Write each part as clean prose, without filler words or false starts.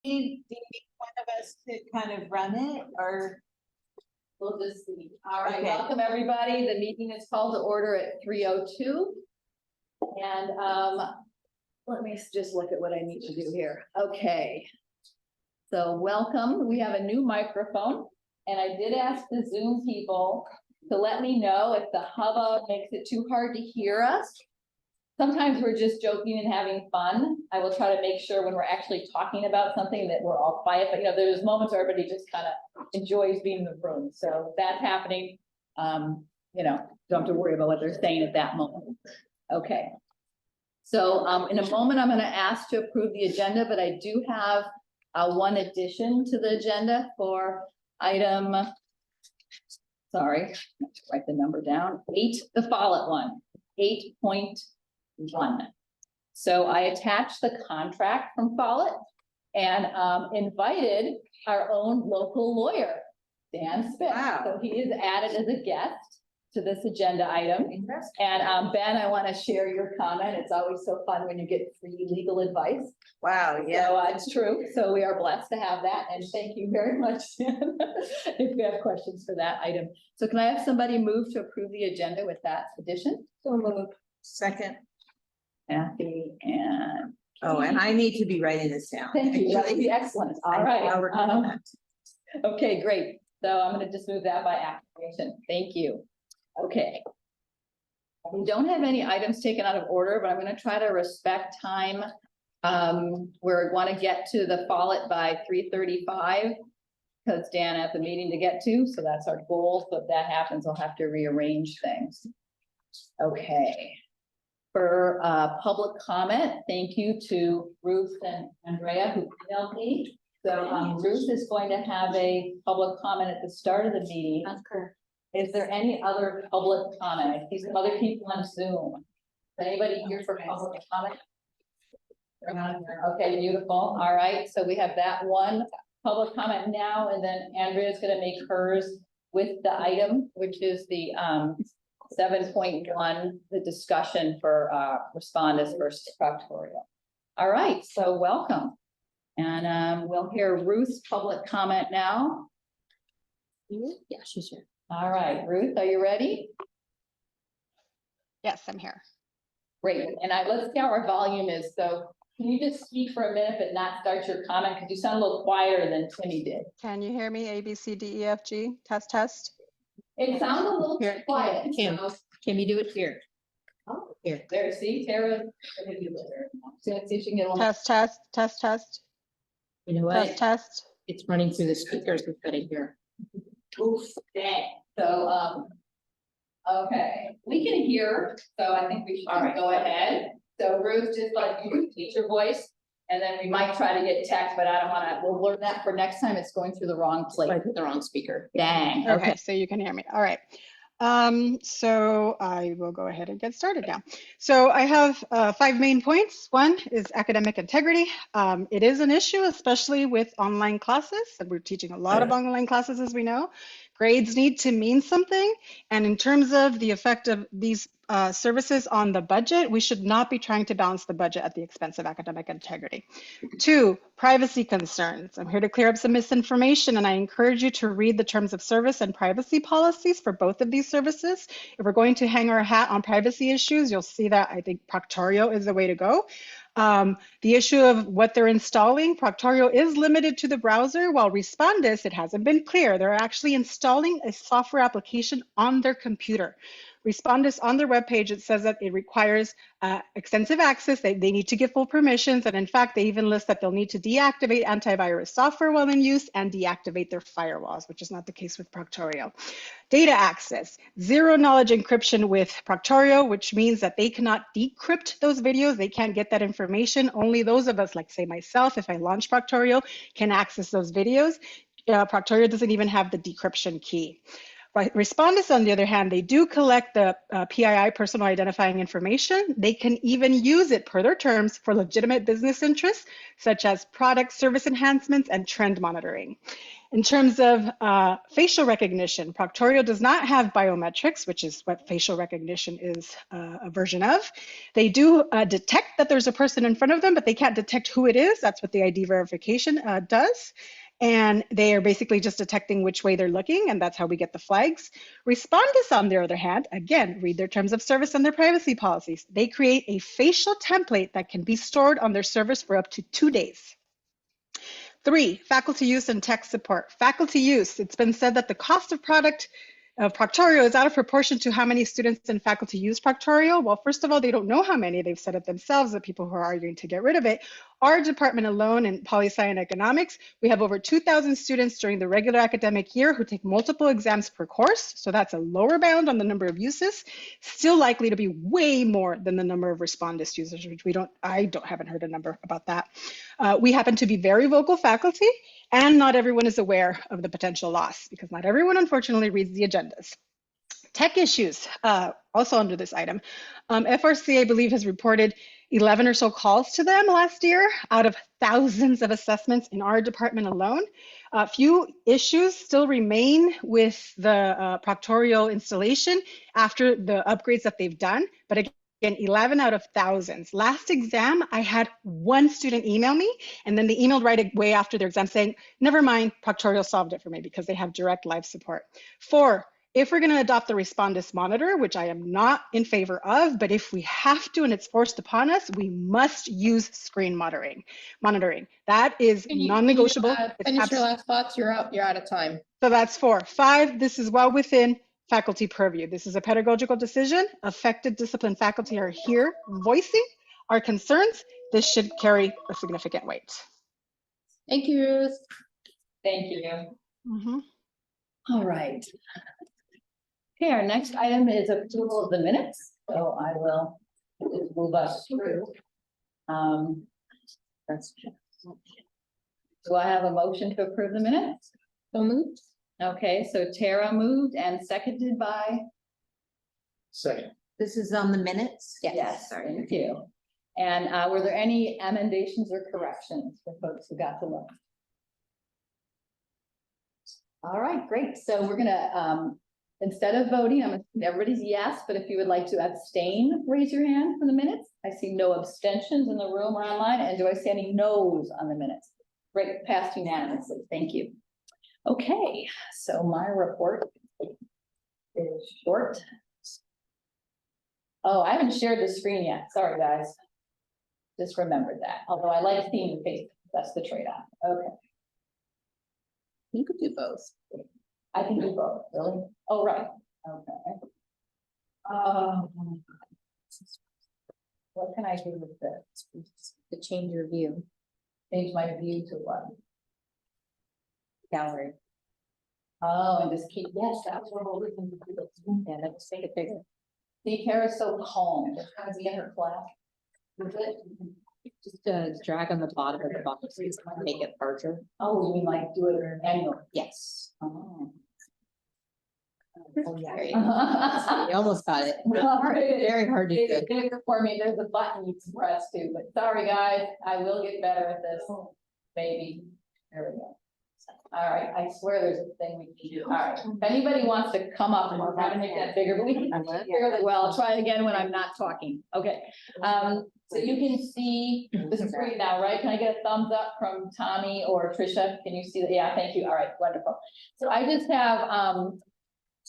do you need one of us to kind of run it, or? We'll just see. All right, Okay. welcome everybody. The meeting is called to order at 3:02. And let me just look at what I need to do here. Okay. So welcome. We have a new microphone, and I did ask the Zoom people to let me know if the hubbub makes it too hard to hear us. Sometimes we're just joking and having fun. I will try to make sure when we're actually talking about something that we're all quiet, but there's moments where everybody just kind of enjoys being in the room. So that's happening. Don't have to worry about what they're saying at that moment. Okay. So in a moment, I'm going to ask to approve the agenda, but I do have one addition to the agenda for item, sorry, I have to write the number down, 8, the Follett one, 8.1. So I attached the contract from Follett and invited our own local lawyer, Dan Spitz. Wow. So he is added as a guest to this agenda item. And Ben, I want to share your comment. It's always so fun when you get free legal advice. Wow, yeah. So it's true. So we are blessed to have that. And thank you very much, Dan, if you have questions for that item. So can I have somebody move to approve the agenda with that addition? So moved. Second. Kathy and. Oh, and I need to be writing this down. Thank you. That would be excellent. All right. I'll record that. Okay, great. So I'm going to just move that by acclamation. Thank you. Okay. We don't have any items taken out of order, but I'm going to try to respect time. We want to get to the Follett by 3:35 because Dan has a meeting to get to. So that's our goal. So if that happens, I'll have to rearrange things. Okay. For public comment, thank you to Ruth and Andrea who emailed me. So Ruth is going to have a public comment at the start of the meeting. Is there any other public comment? I see some other people on Zoom. Is anybody here for public comment? Okay, beautiful. All right, so we have that one public comment now, and then Andrea's going to make hers with the item, which is the 7.1, the discussion for respondents versus proctorial. All right, so welcome. And we'll hear Ruth's public comment now. Yeah, she's here. All right, Ruth, are you ready? Yes, I'm here. Great. And let's see how our volume is. So can you just speak for a minute but not start your comment because you sound a little quieter than Timmy did. Can you hear me? A, B, C, D, E, F, G. Test, test. It sounds a little Here, quiet. Kim, So- can you do it here? Oh, Here. there, see, Tara. See if she can get a little. Test, test, test, test, You know test, what? test. It's running through the speakers instead of here. Oof, dang. So, okay, we can hear, so I think we should go ahead. So Ruth, just like you teach your voice, and then we might try to get text, but I don't wanna, we'll learn that for next time. It's going through the wrong place. I put the wrong speaker. Dang, Okay, okay. so you can hear me. All right. So I will go ahead and get started now. So I have 5 main points. One is academic integrity. It is an issue, especially with online classes. And we're teaching a lot of online classes, as we know. Grades need to mean something. And in terms of the effect of these services on the budget, we should not be trying to balance the budget at the expense of academic integrity. 2, privacy concerns. I'm here to clear up some misinformation, and I encourage you to read the terms of service and privacy policies for both of these services. If we're going to hang our hat on privacy issues, you'll see that I think Proctorio is the way to go. The issue of what they're installing, Proctorio is limited to the browser, while Respondus, it hasn't been clear. They're actually installing a software application on their computer. Respondus on their webpage, it says that it requires extensive access. They need to give full permissions. And in fact, they even list that they'll need to deactivate antivirus software while in use and deactivate their firewalls, which is not the case with Proctorio. Data access, zero knowledge encryption with Proctorio, which means that they cannot decrypt those videos. They can't get that information. Only those of us, like say myself, if I launch Proctorio, can access those videos. Proctorio doesn't even have the decryption key. Respondus, on the other hand, they do collect the PII, personal identifying information. They can even use it per their terms for legitimate business interests, such as product service enhancements and trend monitoring. In terms of facial recognition, Proctorio does not have biometrics, which is what facial recognition is a version of. They do detect that there's a person in front of them, but they can't detect who it is. That's what the ID verification does. And they are basically just detecting which way they're looking, and that's how we get the flags. Respondus, on the other hand, again, read their terms of service and their privacy policies. They create a facial template that can be stored on their servers for up to 2 days. 3, faculty use and tech support. Faculty use, it's been said that the cost of product of Proctorio is out of proportion to how many students and faculty use Proctorio. Well, first of all, they don't know how many. They've said it themselves, the people who are arguing to get rid of it. Our department alone in poli-sci and economics, we have over 2,000 students during the regular academic year who take multiple exams per course. So that's a lower bound on the number of uses, still likely to be way more than the number of Respondus users, which I haven't heard a number about that. We happen to be very vocal faculty, and not everyone is aware of the potential loss because not everyone, unfortunately, reads the agendas. Tech issues, also under this item. FRC, I believe, has reported 11 or so calls to them last year out of thousands of assessments in our department alone. A few issues still remain with the Proctorio installation after the upgrades that they've done, but again, 11 out of thousands. Last exam, I had one student email me, and then they emailed right away after their exam saying, never mind, Proctorio solved it for me because they have direct live support. 4, if we're going to adopt the Respondus monitor, which I am not in favor of, but if we have to and it's forced upon us, we must use screen monitoring. That is non-negotiable. Finish your last thoughts. You're out of time. So that's 4. 5, this is well within faculty purview. This is a pedagogical decision. Affected discipline faculty are here voicing our concerns. This should carry a significant weight. Thank you, Ruth. Thank you. Mm-hmm. All right. Okay, our next item is approval of the minutes. So I will just move us through. Do I have a motion to approve the minutes? So moved. Okay, so Tara moved and seconded by? Second. This is on the minutes? Yes, thank you. And were there any emendations or corrections for folks who got to look? All right, great. So we're gonna, instead of voting, everybody's yes, but if you would like to abstain, raise your hand for the minutes. I see no abstentions in the room or online. And do I see any no's on the minutes? Great, passed unanimously. Thank you. Okay, so my report is short. Oh, I haven't shared the screen yet. Sorry, guys. Just remembered that. Although I like seeing the face, that's the trade-off. Okay. You could do both. I can do both, really? Oh, right. Okay. What can I do with this? To change your view. Change my view to what? Gallery. Oh, and just keep, yes, that's what we're looking to do. Yeah, let's make it bigger. See, Kara's so calm, just trying to be in her class. Is it? Just drag on the bottom of the box, make it larger. Oh, you mean like do it annually? Yes. Oh. Oh, yeah. You almost got it. All right. Very hard to Did do. it for me, there's a button you can press too, but sorry, guys, I will get better at this, maybe. There we go. All right, I swear there's a thing we can do. All right, if anybody wants to come up and we're trying to make that bigger, but we can see it fairly well. I'll try it again when I'm not talking. Okay. So you can see the screen now, right? Can I get a thumbs up from Tommy or Trisha? Can you see that? Yeah, thank you. All right, wonderful. So I just have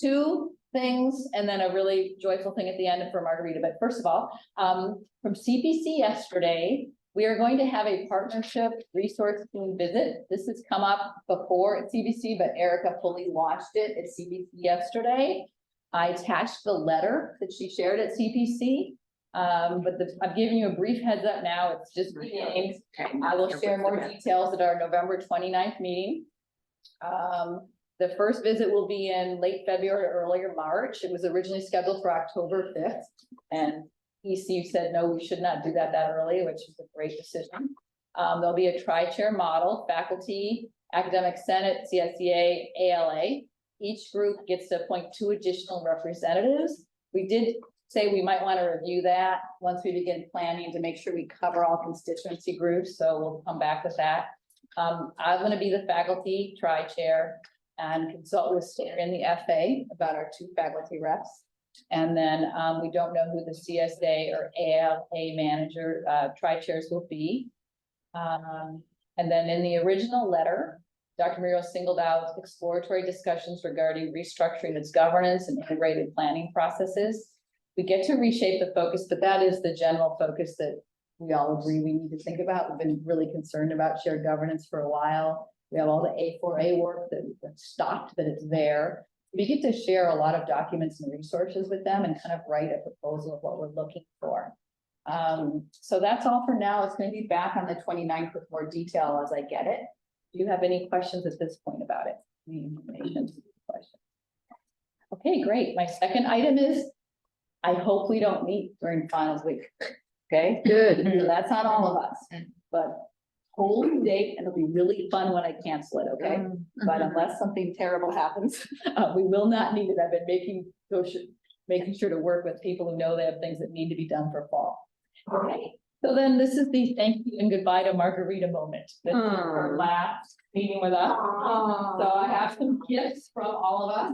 2 things and then a really joyful thing at the end for Margarita. But first of all, from CPC yesterday, we are going to have a partnership resource team visit. This has come up before at CBC, but Erica fully launched it at CBC yesterday. I attached the letter that she shared at CPC. But I'm giving you a brief heads up now. It's just beginning. I will share more details at our November 29th meeting. The first visit will be in late February, earlier March. It was originally scheduled for October 5th. And ECU said, no, we should not do that early, which is a great decision. There'll be a tri-chair model, faculty, academic senate, CSEA, ALA. Each group gets to appoint 2 additional representatives. We did say we might want to review that once we begin planning to make sure we cover all constituency groups. So we'll come back with that. I'm gonna be the faculty tri-chair and consult with Sarah in the FA about our 2 faculty reps. And then, we don't know who the CSA or ALA manager, tri-chairs will be. And then in the original letter, Dr. Muriel singled out exploratory discussions regarding restructuring its governance and integrated planning processes. We get to reshape the focus, but that is the general focus that we all agree we need to think about. We've been really concerned about shared governance for a while. We have all the A4A work that stopped, but it's there. We get to share a lot of documents and resources with them and kind of write a proposal of what we're looking for. So that's all for now. It's going to be back on the 29th with more detail as I get it. Do you have any questions at this point about it? Any information? Questions? Okay, great. My second item is, I hope we don't meet during finals week. Okay, Good. so that's on all of us, but hold the date and it'll be really fun when I cancel it, okay? But unless something terrible happens, we will not need it. I've been making sure to work with people who know they have things that need to be done for fall. Okay, so then this is the thank you and goodbye to Margarita moment. This is her last meeting with us. So I have some gifts from all of us.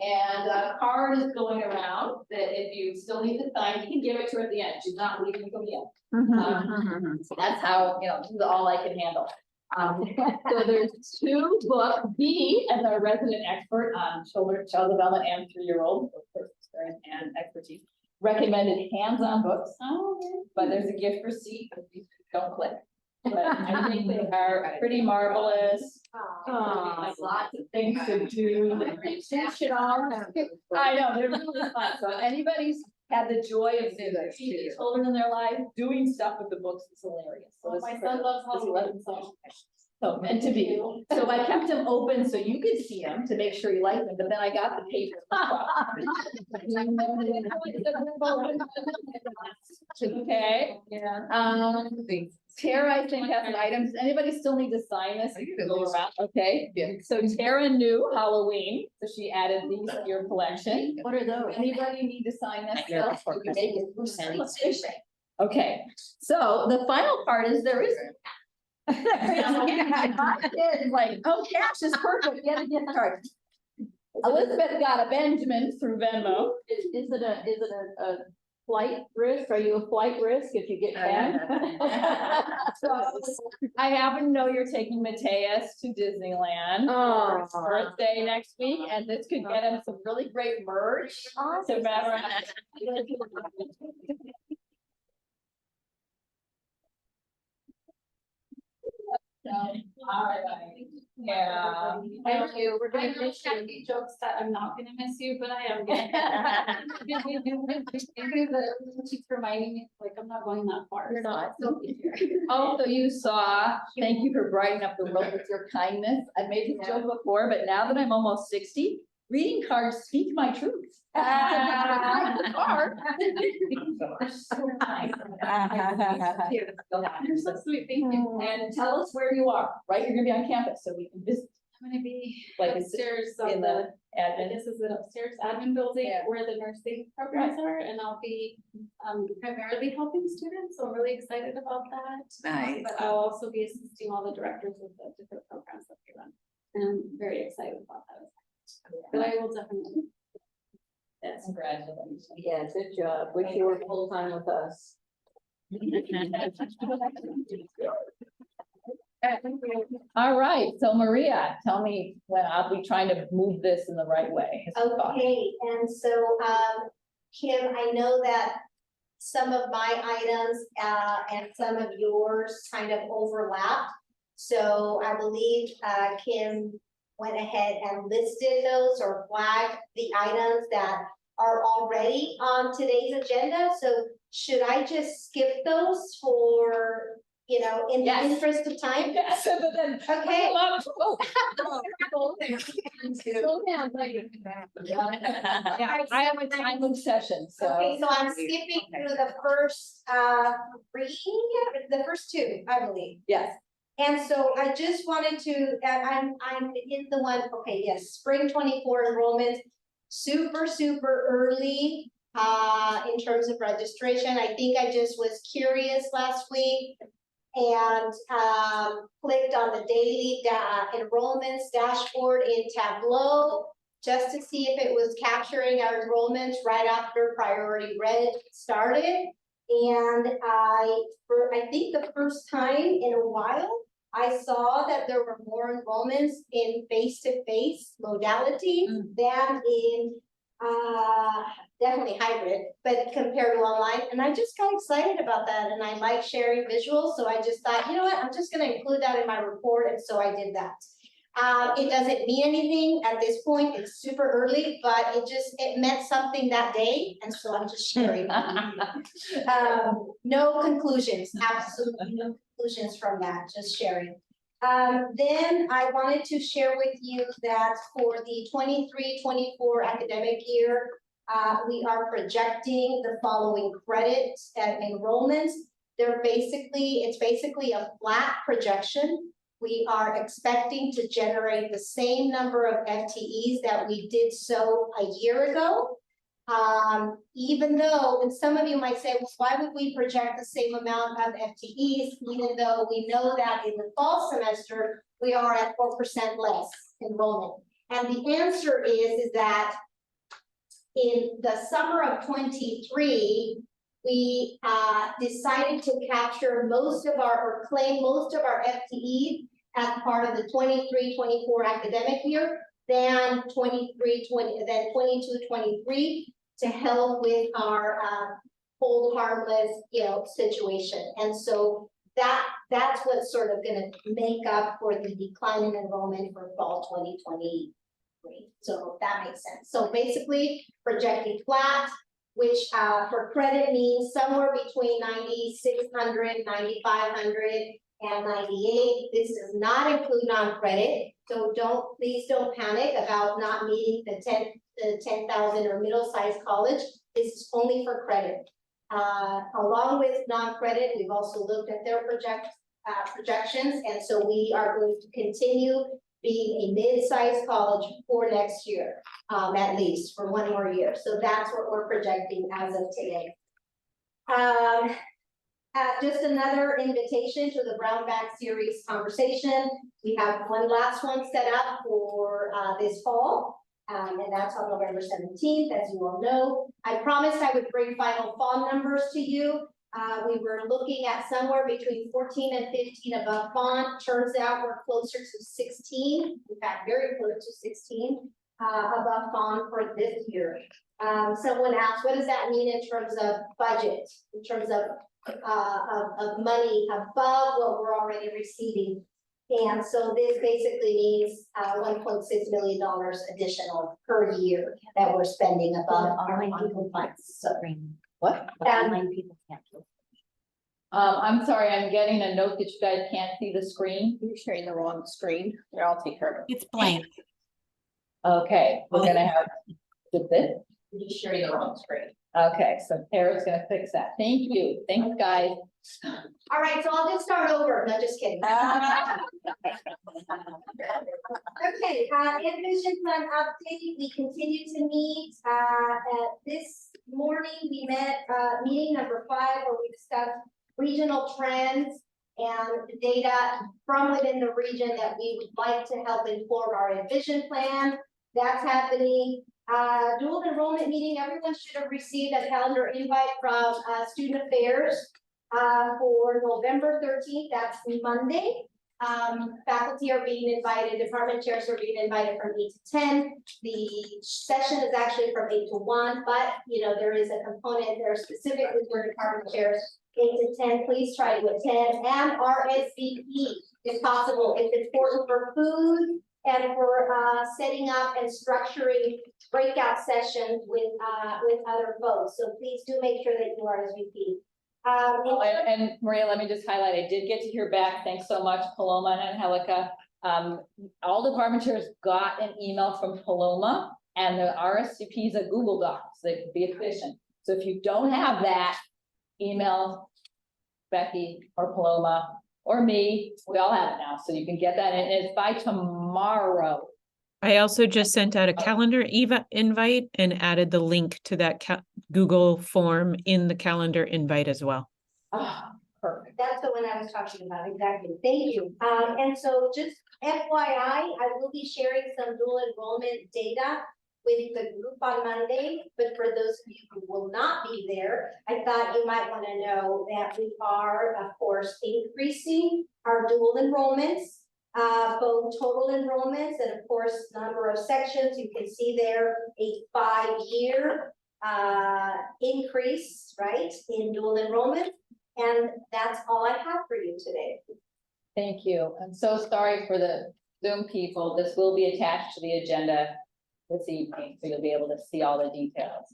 And a card is going around that if you still need to sign, you can give it to her at the end. She's not leaving until the end. So that's how, this is all I can handle. So there's 2 books, B as our resident expert on child development and 3-year-old, of course, experience and expertise, recommended hands-on books. But there's a gift receipt, but you don't click. But I think they are pretty marvelous. Like lots of things to do. I know, they're really fun. So if anybody's had the joy of seeing children in their life doing stuff with the books, it's hilarious. So My son loves Halloween, So meant to be. So I kept them open so you could see them to make sure you like them, but then I got the paper. Okay. Yeah. Tara, I think, has an item. Does anybody still need to sign this? Go around. Okay. So Tara knew Halloween, so she added these to your collection. What are those? Anybody need to sign this? Yeah. stuff? You can make it. Okay, so the final part is there is. It's like, oh, cash is perfect, get a gift card. Elizabeth got a Benjamin through Venmo. Is it a flight risk? Are you a flight risk if you get canned? So I happen to know you're taking Mateus to Disneyland for his birthday next week, and this could get him some really great merch. So remember. All right. Yeah. Thank you. We're gonna miss you. Jokes that I'm not gonna miss you, but I am gonna. Keeps reminding me, like, I'm not going that far. You're not. Also, you saw, thank you for brightening up the world with your kindness. I made this joke before, but now that I'm almost 60, reading cards speak my truth. You're so sweet, thank you. And tell us where you are, right? You're gonna be on campus, so we can visit, I'm gonna be like, upstairs in on the I admin. guess is the upstairs admin building Yeah. where the nursing programs are, and I'll be primarily helping students, so I'm really excited about that. Nice. But I'll also be assisting all the directors with the different programs that they run, and I'm very excited about that. But I will definitely. Yes, congratulations. Yeah, good job. Wish you were full time with us. All right, so Maria, tell me when I'll be trying to move this in the right way. Okay, and so, Kim, I know that some of my items, and some of yours kind of overlap. So I believe, Kim went ahead and listed those or flagged the items that are already on today's agenda. So should I just skip those for, in the Yes. interest of time? Yes, but then. Okay. Slow down, like. Yeah, I have a timing session, so. Okay, so I'm skipping through the first, the first 2, I believe. Yes, And so I just wanted to, I'm in the one, okay, yes, spring 24 enrollment, super early, in terms of registration. I think I just was curious last week. and clicked on the daily enrollments dashboard in Tableau just to see if it was capturing our enrollments right after Priority Red started. And for I think the first time in a while, I saw that there were more enrollments in face-to-face modality than in definitely hybrid, but compared to online. And I just got excited about that, and I like sharing visuals, so I just thought, you know what, I'm just gonna include that in my report, and so I did that. It doesn't mean anything at this point, it's super early, but it meant something that day, and so I'm just sharing. No conclusions, absolutely no conclusions from that, just sharing. Then I wanted to share with you that for the 23-24 academic year, we are projecting the following credits and enrollments. It's basically a flat projection. We are expecting to generate the same number of FTEs that we did so a year ago. Even though, and some of you might say, well, why would we project the same amount of FTEs, even though we know that in the fall semester, we are at 4% less enrollment? And the answer is that in the summer of 23, we decided to capture claim most of our FTEs as part of the 23-24 academic year than 22-23 to help with our hold harmless, situation. And so that's what's sort of going to make up for the decline in enrollment for fall 2023. So that makes sense. So basically projecting flat, which for credit means somewhere between 9,600, 9,500, and 98. This does not include non-credit, so please don't panic about not meeting the 10,000 or middle-sized college. This is only for credit. Along with non-credit, we've also looked at their projections, and so we are going to continue being a mid-sized college for next year, at least for one more year. So that's what we're projecting as of today. Just another invitation to the Brown Bag Series conversation. We have one last one set up for this fall, and that's on November 17th, as you all know. I promised I would bring final fall numbers to you. We were looking at somewhere between 14 and 15 above bond. Turns out we're closer to 16, in fact, very close to 16 above bond for this year. Someone asked, what does that mean in terms of budget, in terms of money above what we're already receiving? And so this basically means $1.6 million additional per year that we're spending above our ongoing funds. So What? People can't. I'm sorry, I'm getting a note that you guys can't see the screen. You're sharing the wrong screen. Here, I'll take care of it. It's blank. Okay, we're gonna have, did this? You're just sharing the wrong screen. Okay, so Tara's gonna fix that. Thank you. Thanks, guys. all right, so I'll just start over. No, just kidding. Okay, Envision Fund update. We continue to meet. This morning we met meeting number 5 where we discussed regional trends and the data from within the region that we would like to help inform our Envision plan. That's happening. Dual enrollment meeting. Everyone should have received a calendar invite from Student Affairs for November 13th. That's Monday. Faculty are being invited, department chairs are being invited from 8 to 10. The session is actually from 8 to 1, but there is a component there specifically for department chairs 8 to 10. Please try to attend and RSVP if possible. It's important for food and for setting up and structuring breakout sessions with other folks. So please do make sure that you RSVP. And Maria, let me just highlight, I did get to hear back. Thanks so much, Paloma and Angelica. All department chairs got an email from Paloma, and the RSVP is a Google Doc, so they can be efficient. So if you don't have that, email Becky or Paloma or me. We all have it now, so you can get that, and it's by tomorrow. I also just sent out a calendar invite and added the link to that Google form in the calendar invite as well. Ah, perfect. That's the one I was talking about, exactly. Thank you. And so just FYI, I will be sharing some dual enrollment data with the group on Monday, but for those of you who will not be there, I thought you might want to know that we are, of course, increasing our dual enrollments, both total enrollments and of course, number of sections. You can see there a 5-year increase, right, in dual enrollment. And that's all I have for you today. Thank you. I'm so sorry for the Zoom people. This will be attached to the agenda this evening, so you'll be able to see all the details.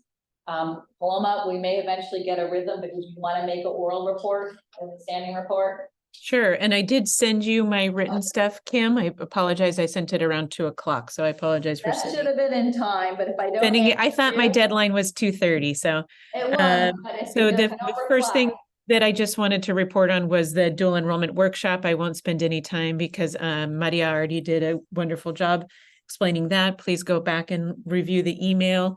Paloma, we may eventually get a rhythm, but did you want to make an oral report or a standing report? Sure, and I did send you my written stuff, Kim. I apologize, I sent it around 2:00, so I apologize for That should sending. have been in time, but if I don't. Sending it, I thought my answer you- deadline was 2:30, so. It was, but if So there's the no first thing reply- that I just wanted to report on was the dual enrollment workshop. I won't spend any time because Maria already did a wonderful job explaining that. Please go back and review the email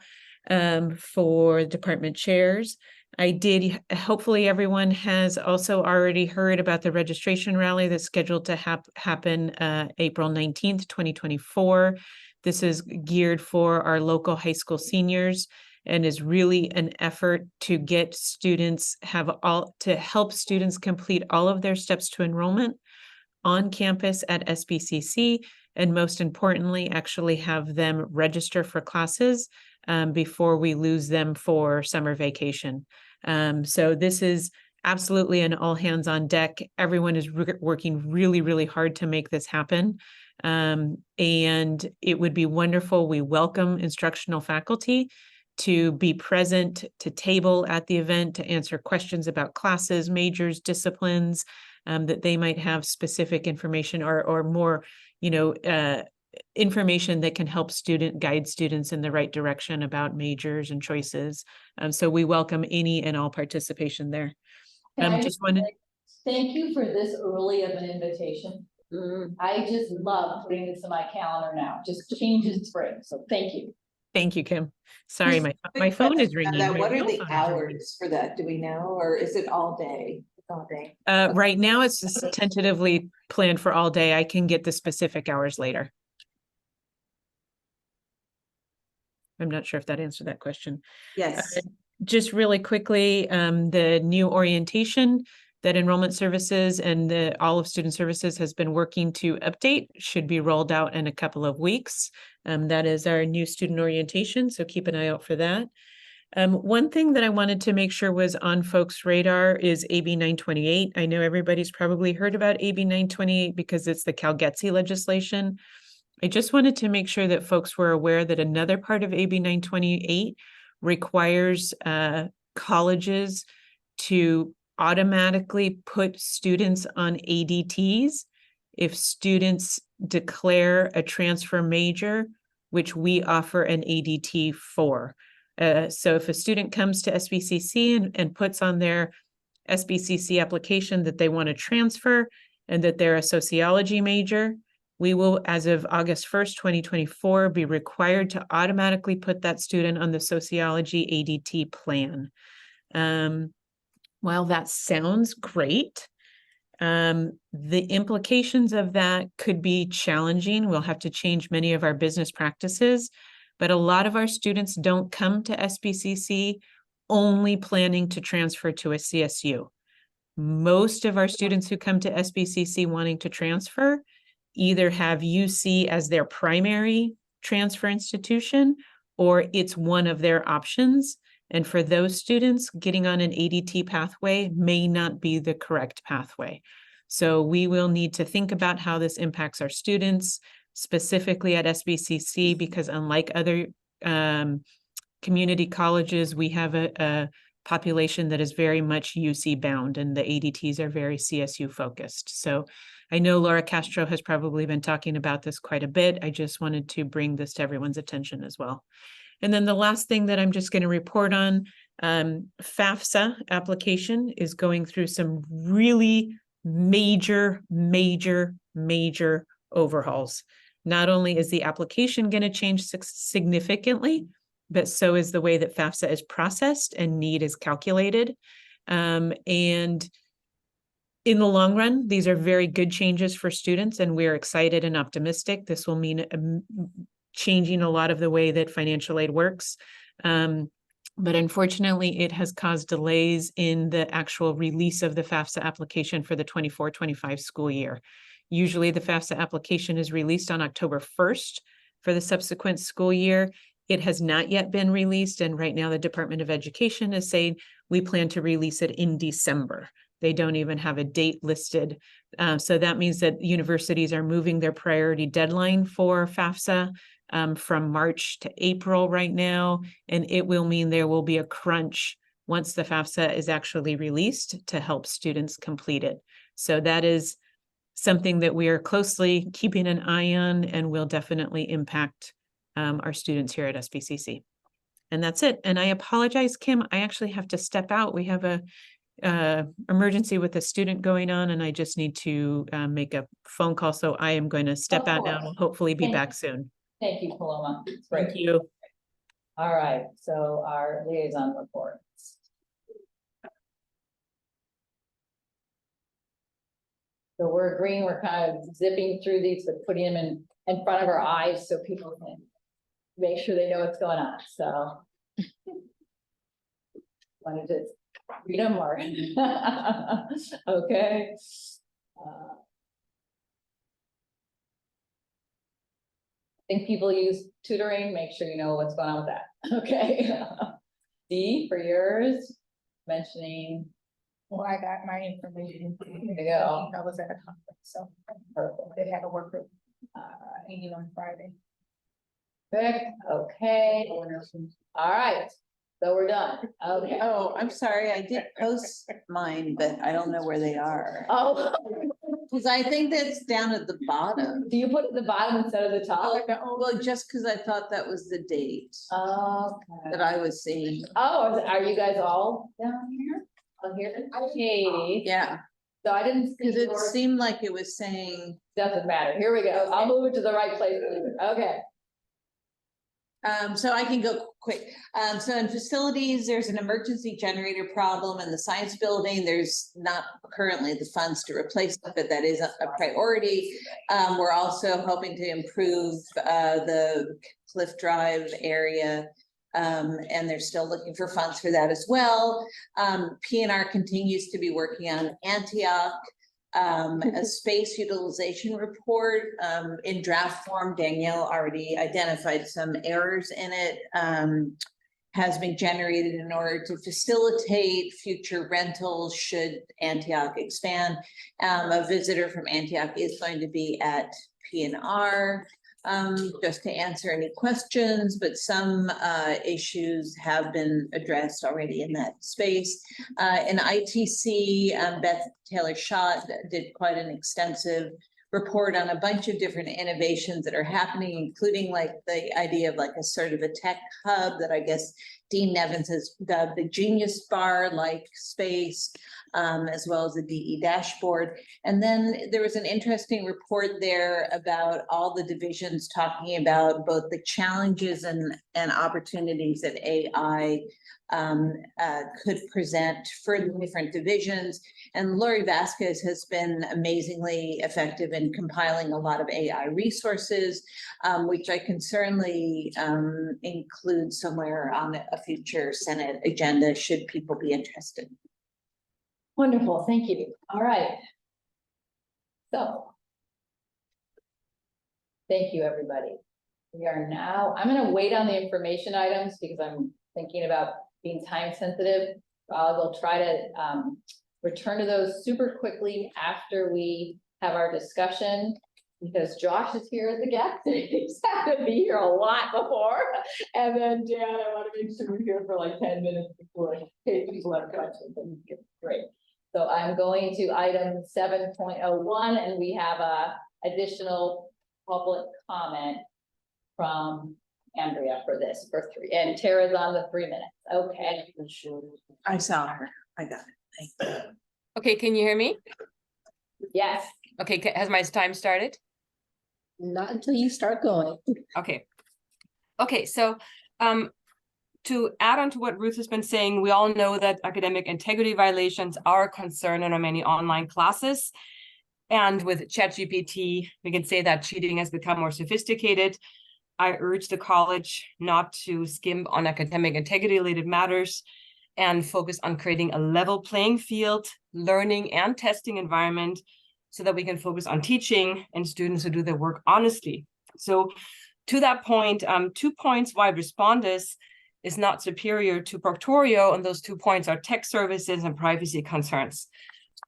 for department chairs. I did, hopefully everyone has also already heard about the registration rally that's scheduled to happen April 19th, 2024. This is geared for our local high school seniors and is really an effort to get students to help students complete all of their steps to enrollment on campus at SBCC, and most importantly, actually have them register for classes before we lose them for summer vacation. So this is absolutely an all hands on deck. Everyone is working really, really hard to make this happen. And it would be wonderful. We welcome instructional faculty to be present, to table at the event, to answer questions about classes, majors, disciplines, that they might have specific information or more, information that can help guide students in the right direction about majors and choices. So we welcome any and all participation there. Can I Just wanted. Thank you for this early of an invitation. I just love putting this in my calendar now, just changes spring, so thank you. Thank you, Kim. Sorry, Just my phone is question on ringing. that. My What real are the phone is ringing. hours for that? Do we know, or is it all day? It's all day. Right now, it's just tentatively planned for all day. I can get the specific hours later. I'm not sure if that answered that question. Yes. Just really quickly, the new orientation that Enrollment Services and all of Student Services has been working to update should be rolled out in a couple of weeks. That is our new student orientation, so keep an eye out for that. One thing that I wanted to make sure was on folks' radar is AB 928. I know everybody's probably heard about AB 928 because it's the CalGETC legislation. I just wanted to make sure that folks were aware that another part of AB 928 requires colleges to automatically put students on ADTs if students declare a transfer major, which we offer an ADT for. So if a student comes to SBCC and puts on their SBCC application that they want to transfer and that they're a sociology major, we will, as of August 1st, 2024, be required to automatically put that student on the sociology ADT plan. While that sounds great, the implications of that could be challenging. We'll have to change many of our business practices, but a lot of our students don't come to SBCC only planning to transfer to a CSU. Most of our students who come to SBCC wanting to transfer either have UC as their primary transfer institution, or it's one of their options. And for those students, getting on an ADT pathway may not be the correct pathway. So we will need to think about how this impacts our students, specifically at SBCC, because unlike other community colleges, we have a population that is very much UC bound, and the ADTs are very CSU focused. So I know Laura Castro has probably been talking about this quite a bit. I just wanted to bring this to everyone's attention as well. And then the last thing that I'm just going to report on, FAFSA application is going through some really major overhauls. Not only is the application going to change significantly, but so is the way that FAFSA is processed and need is calculated. And in the long run, these are very good changes for students, and we're excited and optimistic. This will mean changing a lot of the way that financial aid works. But unfortunately, it has caused delays in the actual release of the FAFSA application for the 24-25 school year. Usually the FAFSA application is released on October 1st for the subsequent school year. It has not yet been released, and right now the Department of Education is saying we plan to release it in December. They don't even have a date listed. So that means that universities are moving their priority deadline for FAFSA from March to April right now, and it will mean there will be a crunch once the FAFSA is actually released to help students complete it. So that is something that we are closely keeping an eye on and will definitely impact our students here at SBCC. And that's it. And I apologize, Kim, I actually have to step out. We have a emergency with a student going on, and I just need to make a phone call. So I am going to step out now and hopefully be back soon. Thank you, Paloma. Thank you. All right, so our liaison reports. So we're agreeing, we're kind of zipping through these, but putting them in front of our eyes so people can make sure they know what's going on, so. Wanted to read them or, okay. I think people use tutoring, make sure you know what's going on with that, okay? D for yours, mentioning. Well, I got my information. There you go. I was at a conference, so Perfect. they had a work group, meeting on Friday. Perfect, okay, all right, so we're done, okay. Oh, I'm sorry, I did post mine, but I don't know where they are. Oh, Cause I think that's down at the bottom. do you put it at the bottom instead of the top? Well, just cause I thought that was the date Okay. that I was seeing. Oh, are you guys all down here? On here, okay, Yeah, so I didn't see cause it yours. seemed like it was saying, Doesn't matter, here we go, I'll move it to the right place, okay. so I can go quick. So in facilities, there's an emergency generator problem in the science building. There's not currently the funds to replace it, but that is a priority. We're also hoping to improve the Cliff Drive area. And they're still looking for funds for that as well. PNR continues to be working on Antioch. A space utilization report in draft form. Danielle already identified some errors in it. Has been generated in order to facilitate future rentals should Antioch expand. A visitor from Antioch is going to be at PNR. Just to answer any questions, but some issues have been addressed already in that space. In ITC, Beth Taylor-Schott did quite an extensive report on a bunch of different innovations that are happening, including like the idea of like a sort of a tech hub that I guess Dean Nevins has dubbed the Genius Bar-like space, as well as the DE dashboard. And then there was an interesting report there about all the divisions talking about both the challenges and opportunities that AI could present for the different divisions. And Lori Vasquez has been amazingly effective in compiling a lot of AI resources, which I can certainly include somewhere on a future Senate agenda should people be interested. Wonderful, thank you, all right. So. Thank you, everybody. We are now, I'm gonna wait on the information items because I'm thinking about being time sensitive. I will try to return to those super quickly after we have our discussion. Because Josh is here as a guest, he's had to be here a lot before. And then Jan, I want to make sure we're here for like 10 minutes before, in case people have questions, and great. So I'm going to item 7.01, and we have a additional public comment from Andrea for this, for 3, and Tara's on the 3 minutes, okay. I saw her, I got it, thank you. Okay, can you hear me? Yes. Okay, has my time started? Not until you start going. Okay. Okay, so to add on to what Ruth has been saying, we all know that academic integrity violations are a concern in our many online classes. And with ChatGPT, we can say that cheating has become more sophisticated. I urge the college not to skimp on academic integrity related matters and focus on creating a level playing field, learning and testing environment so that we can focus on teaching and students who do their work honestly. So to that point, 2 points why Respondus is not superior to Proctorio, and those 2 points are tech services and privacy concerns.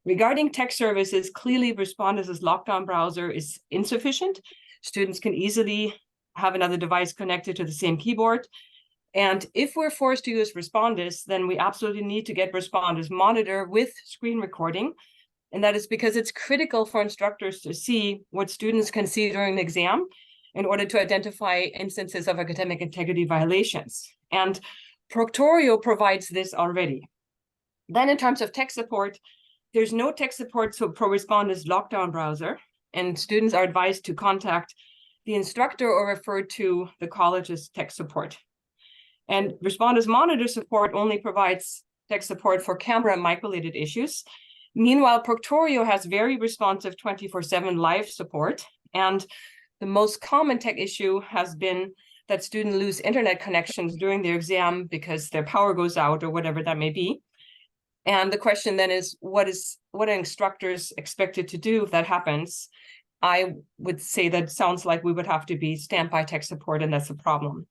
Regarding tech services, clearly Respondus's lockdown browser is insufficient. Students can easily have another device connected to the same keyboard. And if we're forced to use Respondus, then we absolutely need to get Respondus Monitor with screen recording. And that is because it's critical for instructors to see what students can see during the exam in order to identify instances of academic integrity violations. And Proctorio provides this already. Then in terms of tech support, there's no tech support for Respondus lockdown browser, and students are advised to contact the instructor or refer to the college's tech support. And Respondus Monitor support only provides tech support for camera and mic-related issues. Meanwhile, Proctorio has very responsive 24/7 live support. And the most common tech issue has been that students lose internet connections during their exam because their power goes out or whatever that may be. And the question then is, what are instructors expected to do if that happens? I would say that sounds like we would have to be standby tech support, and that's a problem.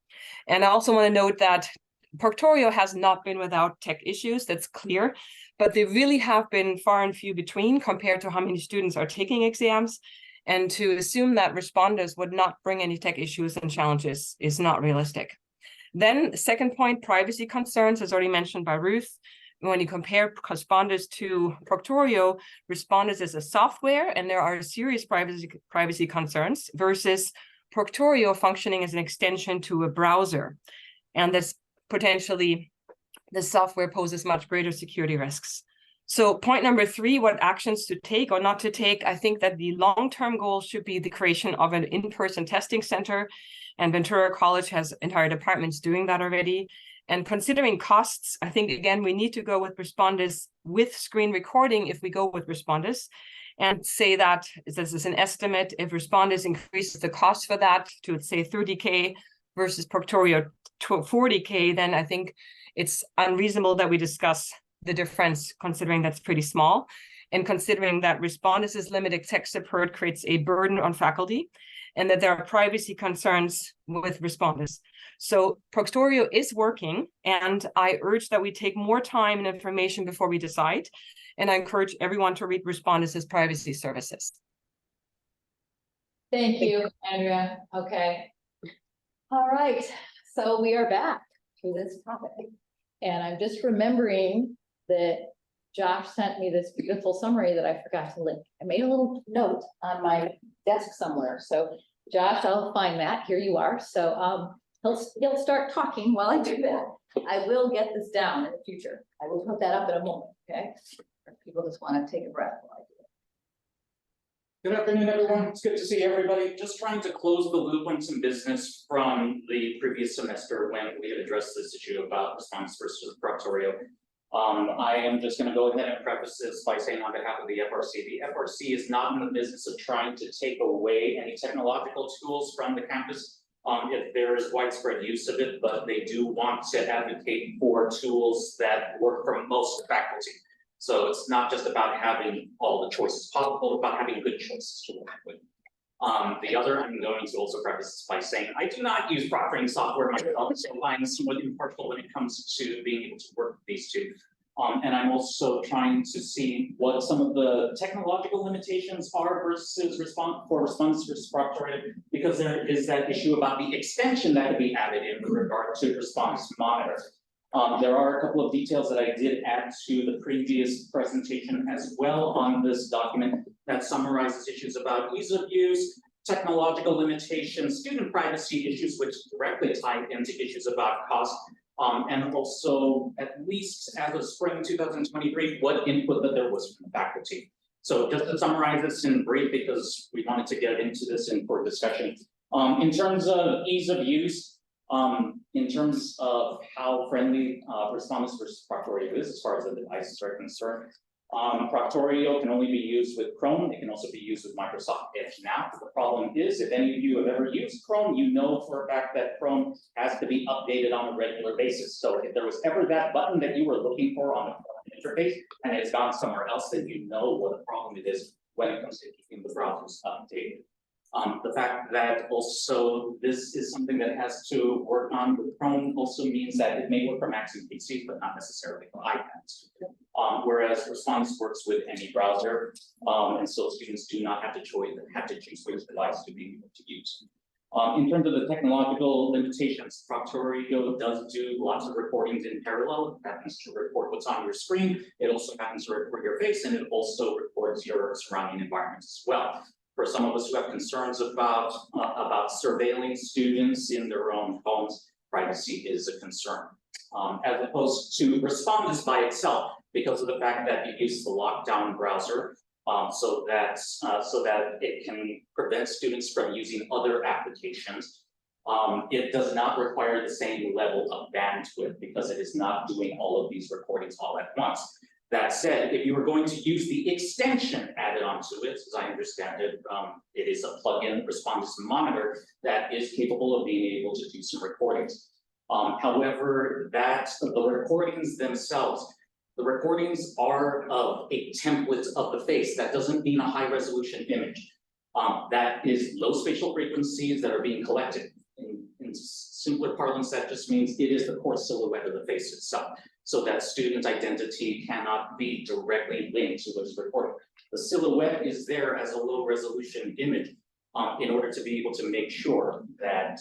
And I also want to note that Proctorio has not been without tech issues, that's clear, but they really have been far and few between compared to how many students are taking exams. And to assume that Respondus would not bring any tech issues and challenges is not realistic. Then second point, privacy concerns, as already mentioned by Ruth. When you compare Respondus to Proctorio, Respondus is a software and there are serious privacy concerns versus Proctorio functioning as an extension to a browser. And this potentially, the software poses much greater security risks. So point number 3, what actions to take or not to take, I think that the long-term goal should be the creation of an in-person testing center, and Ventura College has entire departments doing that already. And considering costs, I think, again, we need to go with Respondus with screen recording if we go with Respondus, and say that this is an estimate. If Respondus increases the cost for that to, say, 30K versus Proctorio 40K, then I think it's unreasonable that we discuss the difference, considering that's pretty small, and considering that Respondus's limited tech support creates a burden on faculty, and that there are privacy concerns with Respondus. So Proctorio is working, and I urge that we take more time and information before we decide. And I encourage everyone to read Respondus's privacy services. Thank you, Andrea. Okay. All right, so we are back to this topic. And I'm just remembering that Josh sent me this beautiful summary that I forgot to link. I made a little note on my desk somewhere. So Josh, I'll find that. Here you are. So he'll start talking while I do that. I will get this down in the future. I will put that up in a moment, okay? People just want to take a breath while I do it. Good afternoon, everyone. It's good to see everybody. Just trying to close the loop on some business from the previous semester when we had addressed this issue about Respondus versus Proctorio. I am just going to go ahead and preface this by saying on behalf of the FRC is not in the business of trying to take away any technological tools from the campus if there is widespread use of it, but they do want to advocate for tools that work for most faculty. So it's not just about having all the choices possible, about having good choices to work with. The other, I'm going to also preface this by saying I do not use proctoring software myself, so I'm somewhat impartial when it comes to being able to work with these two. And I'm also trying to see what some of the technological limitations are versus Respondus versus Proctorio, because there is that issue about the extension that could be added in with regard to Respondus Monitor. There are a couple of details that I did add to the previous presentation as well on this document that summarizes issues about ease of use, technological limitations, student privacy issues, which directly tie into issues about cost, and also, at least as of spring 2023, what input that there was from the faculty. So just to summarize this in brief, because we wanted to get into this in for discussion. In terms of ease of use, In terms of how friendly Respondus versus Proctorio is as far as the devices are concerned, Proctorio can only be used with Chrome. It can also be used with Microsoft Edge now. The problem is, if any of you have ever used Chrome, you know for a fact that Chrome has to be updated on a regular basis. So if there was ever that button that you were looking for on the interface and it's gone somewhere else, then you know what the problem it is when it comes to keeping the browsers updated. The fact that also this is something that has to work on with Chrome also means that it may work for Macs and PCs, but not necessarily for iPads. Whereas Respondus works with any browser, and so students do not have to choose which device to be able to use. In terms of the technological limitations, Proctorio does do lots of recordings in parallel. It happens to record what's on your screen. It also happens to record your face, and it also records your surrounding environment as well. For some of us who have concerns about surveilling students in their own homes, privacy is a concern. As opposed to Respondus by itself, because of the fact that it uses the lockdown browser, so that it can prevent students from using other applications. It does not require the same level of bandwidth because it is not doing all of these recordings all at once. That said, if you were going to use the extension added onto it, as I understand it, it is a plugin, Respondus Monitor, that is capable of being able to do some recordings. However, the recordings themselves, the recordings are of a template of the face. That doesn't mean a high resolution image. That is low spatial frequencies that are being collected. In simpler parlance, that just means it is the core silhouette of the face itself, so that student identity cannot be directly linked to what is recorded. The silhouette is there as a low resolution image in order to be able to make sure that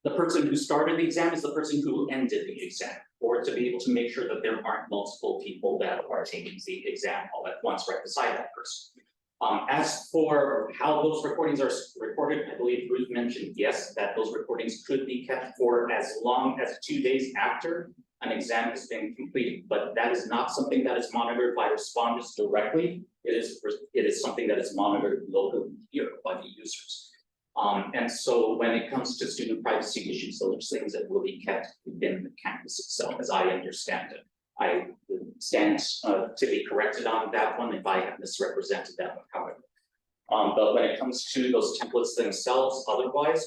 the person who started the exam is the person who ended the exam, or to be able to make sure that there aren't multiple people that are taking the exam all at once right beside that person. As for how those recordings are recorded, I believe Ruth mentioned, yes, that those recordings could be kept for as long as 2 days after an exam has been completed, but that is not something that is monitored by Respondus directly. It is something that is monitored locally here by the users. And so when it comes to student privacy issues, those are things that will be kept within the campus itself, as I understand it. I stand to be corrected on that one if I have misrepresented that one, however. But when it comes to those templates themselves, otherwise,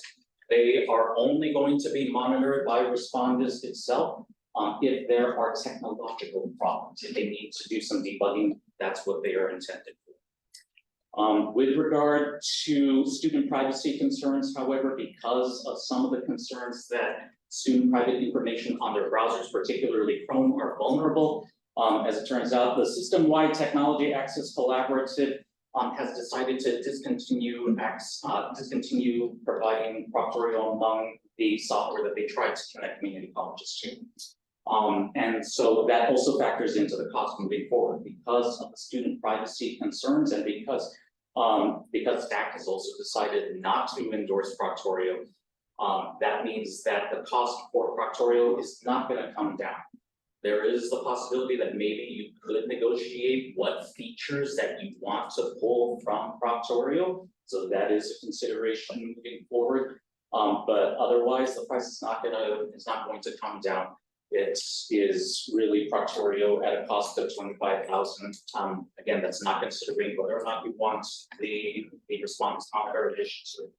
they are only going to be monitored by Respondus itself. If there are technological problems, if they need to do some debugging, that's what they are intended for. With regard to student privacy concerns, however, because of some of the concerns that student private information on their browsers, particularly Chrome, are vulnerable, as it turns out, the System-Wide Technology Access Collaborative has decided to discontinue providing Proctorio among the software that they tried to connect community colleges to. And so that also factors into the cost moving forward because of the student privacy concerns and because DAC has also decided not to endorse Proctorio. That means that the cost for Proctorio is not going to come down. There is the possibility that maybe you could negotiate what features that you want to pull from Proctorio. So that is a consideration moving forward. But otherwise, the price is not going to come down. It is really Proctorio at a cost of $25,000. Again, that's not considering whether or not you want the Respondus Monitor edition to it.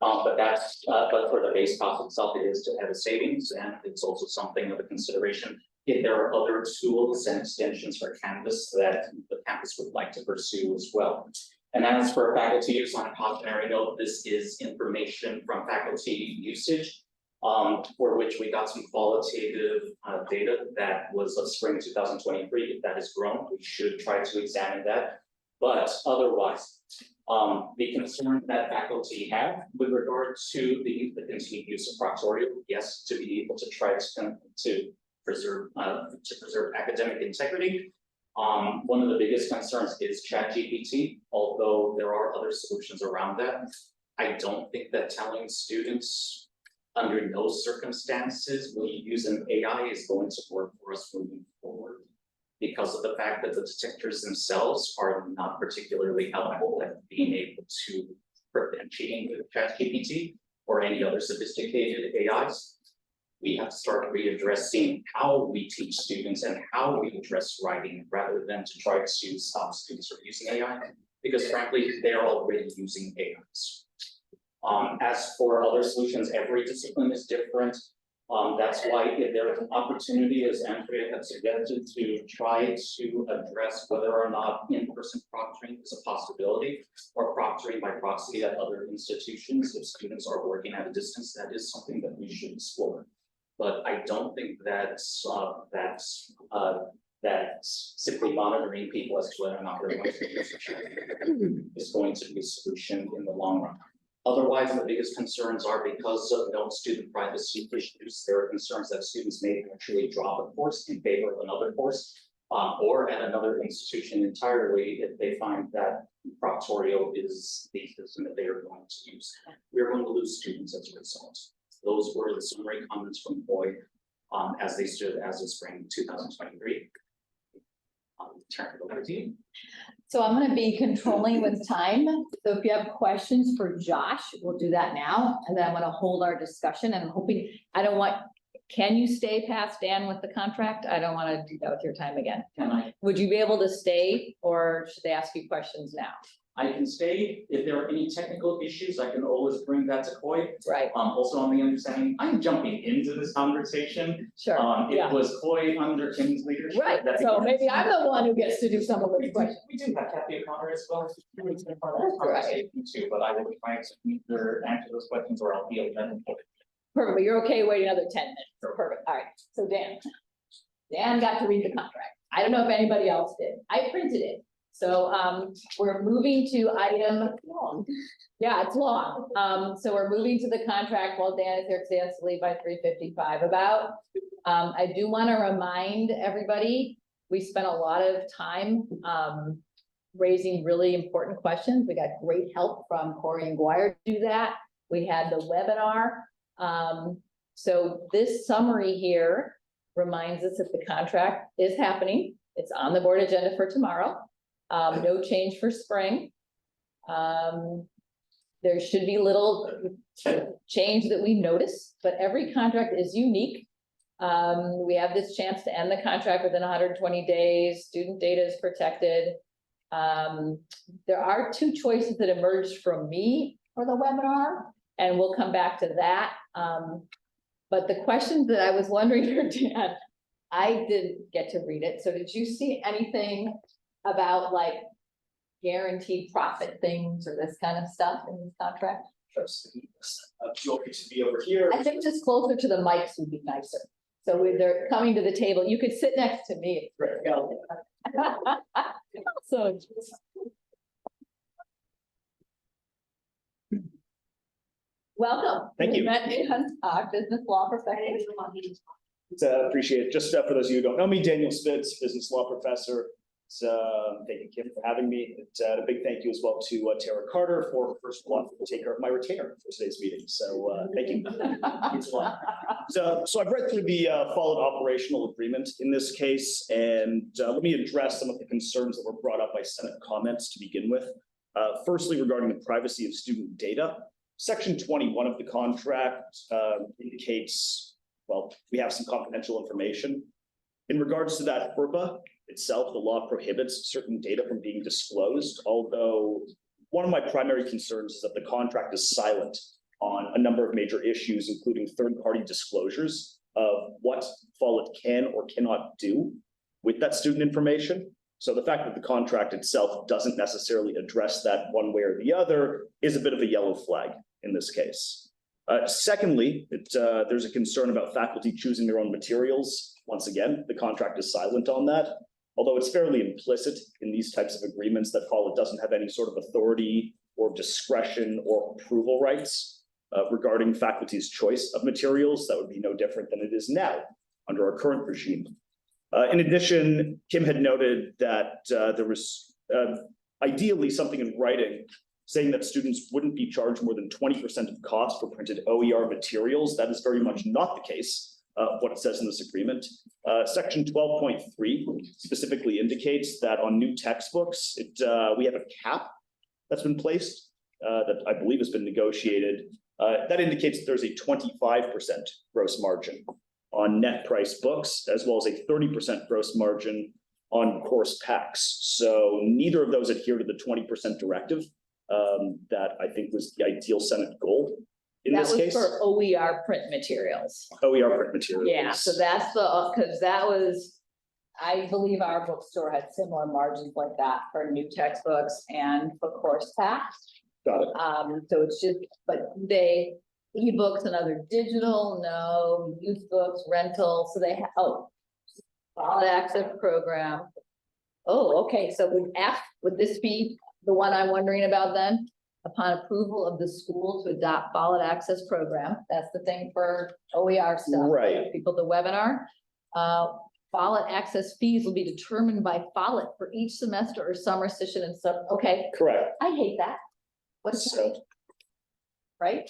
But for the base cost itself, it is to have a savings, and it's also something of a consideration if there are other tools and extensions for Canvas that the campus would like to pursue as well. And as for faculty use, on a cautionary note, this is information from faculty usage, for which we got some qualitative data that was of spring 2023. If that has grown, we should try to examine that. But otherwise, the concern that faculty have with regard to the continued use of Proctorio, yes, to be able to try to preserve academic integrity. One of the biggest concerns is ChatGPT, although there are other solutions around that. I don't think that telling students under no circumstances will you use an AI is going to work for us moving forward, because of the fact that the detectors themselves are not particularly helpful at being able to prevent cheating with ChatGPT. or any other sophisticated AIs. We have to start readdressing how we teach students and how we address writing rather than to try to stop students from using AI, because frankly, they're already using AIs. As for other solutions, every discipline is different. That's why if there is an opportunity, as Andrea had suggested, to try to address whether or not in-person proctoring is a possibility, or proctoring by proxy at other institutions if students are working at a distance, that is something that we should explore. But I don't think that simply monitoring people as to whether or not they're going to use it is going to be a solution in the long run. Otherwise, the biggest concerns are because of no student privacy issues. There are concerns that students may actually drop a course in favor of another course, or at another institution entirely if they find that Proctorio is the system that they are going to use. We're going to lose students as a result. Those were the summary comments from Boyd as they stood as of spring 2023. Turn it over to you. So I'm gonna be controlling with time. So if you have questions for Josh, we'll do that now. And then I'm gonna hold our discussion and I'm hoping, can you stay past Dan with the contract? I don't wanna do that with your time again. Can I? Would you be able to stay or should they ask you questions now? I can stay. If there are any technical issues, I can always bring that to Coy. Right, Also on the understanding, I'm jumping into this conversation. sure, It yeah. was Coy under Kim's leadership. Right, that so began maybe this. I'm the one who gets to do some of We the do, questions. we do have Kathy O'Connor as well. She's really been part of this Right. conversation too, but I will be trying to either answer those questions or I'll be able to. Perfect, but you're okay waiting another 10 minutes. Perfect, all right. So Dan got to read the contract. I don't know if anybody else did. I printed it. So we're moving to item, yeah, it's long. So we're moving to the contract while Dan is here because he has to leave by 3:55 about. I do want to remind everybody, we spent a lot of time raising really important questions. We got great help from Corey and Guire to do that. We had the webinar. So this summary here reminds us that the contract is happening. It's on the board agenda for tomorrow. No change for spring. There should be little change that we notice, but every contract is unique. We have this chance to end the contract within 120 days. Student data is protected. There are two choices that emerged from me for the webinar, and we'll come back to that. But the questions that I was wondering for Dan, I didn't get to read it. So did you see anything about like guaranteed profit things or this kind of stuff in this contract? Feel free to be over here. I think just closer to the mics would be nicer. So when they're coming to the table, you could sit next to me. So. Welcome. Thank you. We met in our business law professor. Appreciate it. Just for those of you who don't know me, Daniel Spitz, business law professor. Thank you, Kim, for having me. A big thank you as well to Tara Carter for first one to take care of my retainer for today's meeting. So thank you. It's a lot. So I've read through the followed operational agreement in this case, and let me address some of the concerns that were brought up by Senate comments to begin with. Firstly, regarding the privacy of student data, Section 21 of the contract indicates, well, we have some confidential information. In regards to that, FERPA itself, the law prohibits certain data from being disclosed, although one of my primary concerns is that the contract is silent on a number of major issues, including third-party disclosures of what Follett can or cannot do with that student information. So the fact that the contract itself doesn't necessarily address that one way or the other is a bit of a yellow flag in this case. Secondly, there's a concern about faculty choosing their own materials. Once again, the contract is silent on that, although it's fairly implicit in these types of agreements that Follett doesn't have any sort of authority or discretion or approval rights regarding faculty's choice of materials. That would be no different than it is now under our current regime. In addition, Kim had noted that there was ideally something in writing saying that students wouldn't be charged more than 20% of cost for printed OER materials. That is very much not the case of what it says in this agreement. Section 12.3 specifically indicates that on new textbooks, we have a cap that's been placed that I believe has been negotiated That indicates that there's a 25% gross margin on net price books, as well as a 30% gross margin on course packs. So neither of those adhere to the 20% directive that I think was the ideal Senate goal in That this was case. for OER print materials. OER print materials. Yeah, so that's the, because that was, I believe our bookstore had similar margins like that for new textbooks and for course packs. Got it. So it's just, but they, ebooks and other digital, no, youth books, rental, so they have, solid access program. Oh, okay, so would this be the one I'm wondering about then? Upon approval of the school to adopt Follett Access Program, that's the thing for OER stuff. Right. People, the webinar. Follett access fees will be determined by Follett for each semester or summer session and stuff. Okay, Correct. I hate that. What's that, So, right?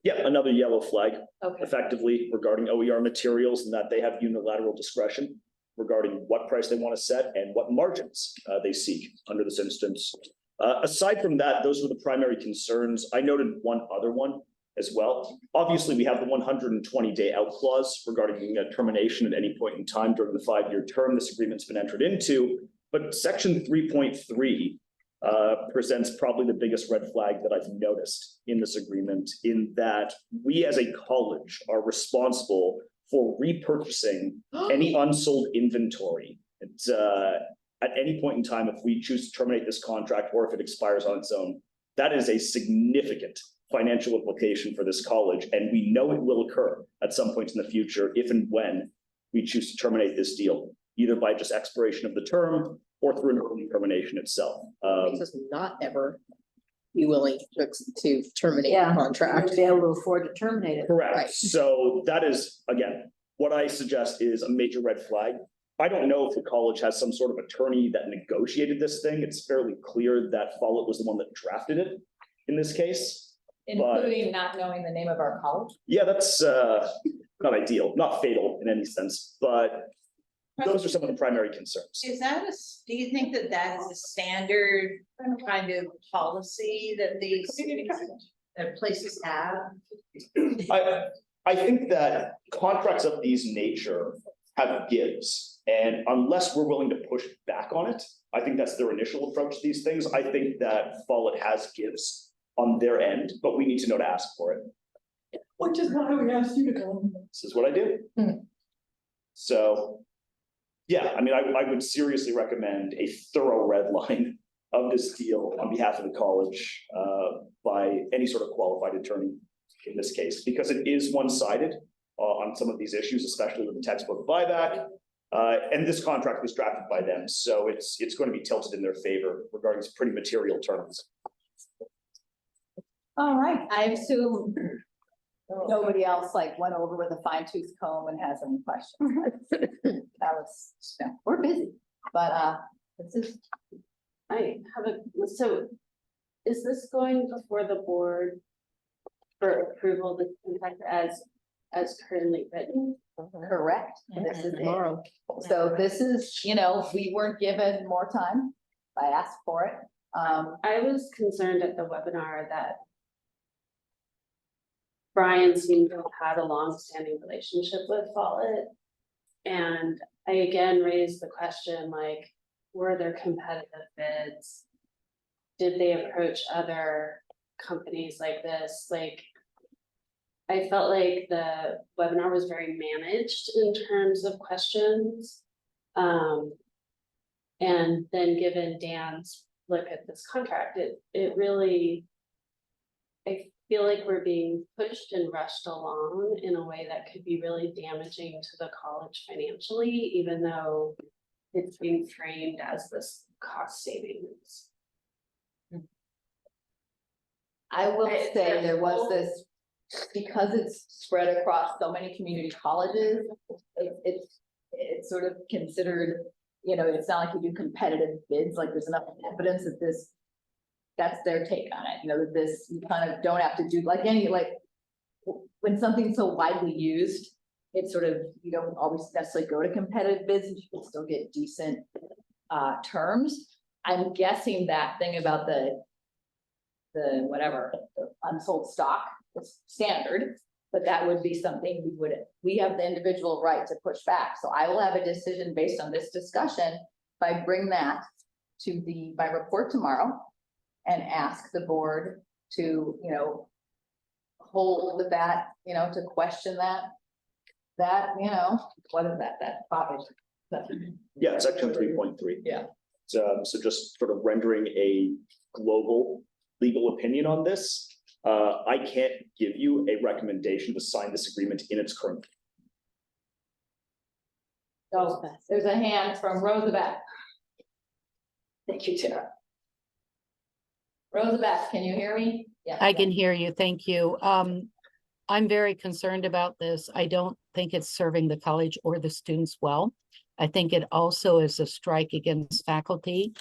yeah, another yellow flag Okay, effectively regarding OER materials, and that they have unilateral discretion regarding what price they want to set and what margins they seek under this instance. Aside from that, those were the primary concerns. I noted one other one as well. Obviously, we have the 120-day out clause regarding termination at any point in time during the 5-year term this agreement's been entered into. But section 3.3 presents probably the biggest red flag that I've noticed in this agreement, in that we as a college are responsible for repurchasing any unsold inventory. It's, at any point in time, if we choose to terminate this contract or if it expires on its own, that is a significant financial implication for this college. And we know it will occur at some point in the future, if and when we choose to terminate this deal, either by just expiration of the term or through an early termination itself. Makes us not ever be willing to terminate Yeah. the contract. be able to afford to terminate it. Correct. Right. So that is, again, what I suggest is a major red flag. I don't know if the college has some sort of attorney that negotiated this thing. It's fairly clear that Follett was the one that drafted it in this case. Including not knowing the name of our college. Yeah, that's not ideal, not fatal in any sense, but those are some of the primary concerns. Is that do you think that that is a standard kind of policy that these that places have? I think that contracts of these nature have gives, and unless we're willing to push back on it, I think that's their initial approach to these things. I think that Follett has gives on their end, but we need to know to ask for it. Which is why we asked you to come. This is what I do. So, yeah, I mean, I would seriously recommend a thorough red line of this deal on behalf of the college by any sort of qualified attorney in this case, because it is one-sided on some of these issues, especially with the textbook buyback. And this contract was drafted by them, so it's going to be tilted in their favor regarding some pretty material terms. All right, I assume nobody else like went over with a fine tooth comb and has any questions. That was, yeah, we're busy, but this is, I have so is this going before the board for approval, the contract as currently written? correct. This is it. Tomorrow. So this is, we weren't given more time. I asked for it. I was concerned at the webinar that Brian seemed to have had a long-standing relationship with Follett. And I again raised the question, like, were there competitive bids? Did they approach other companies like this? Like, I felt like the webinar was very managed in terms of questions. And then given Dan's look at this contract, it really, I feel like we're being pushed and rushed along in a way that could be really damaging to the college financially, even though it's being framed as this cost savings. I will say there was this, because it's spread across so many community colleges, it's sort of considered, it's not like you do competitive bids, like there's enough evidence that that's their take on it, that this, you kind of don't have to do when something's so widely used, it's sort of, you don't always necessarily go to competitive bids, and you can still get decent terms. I'm guessing that thing about the the whatever, the unsold stock, it's standard. But that would be something we have the individual right to push back. So I will have a decision based on this discussion. If I bring that to my report tomorrow and ask the board to, hold that, to question that, what is that topic? Yeah, section 3.3. Yeah. So just sort of rendering a global legal opinion on this. I can't give you a recommendation to sign this agreement in its current. So there's a hand from Roosevelt. Thank you, Tara. Roosevelt, can you hear me? Yeah. I can hear you. Thank you. I'm very concerned about this. I don't think it's serving the college or the students well. I think it also is a strike against faculty.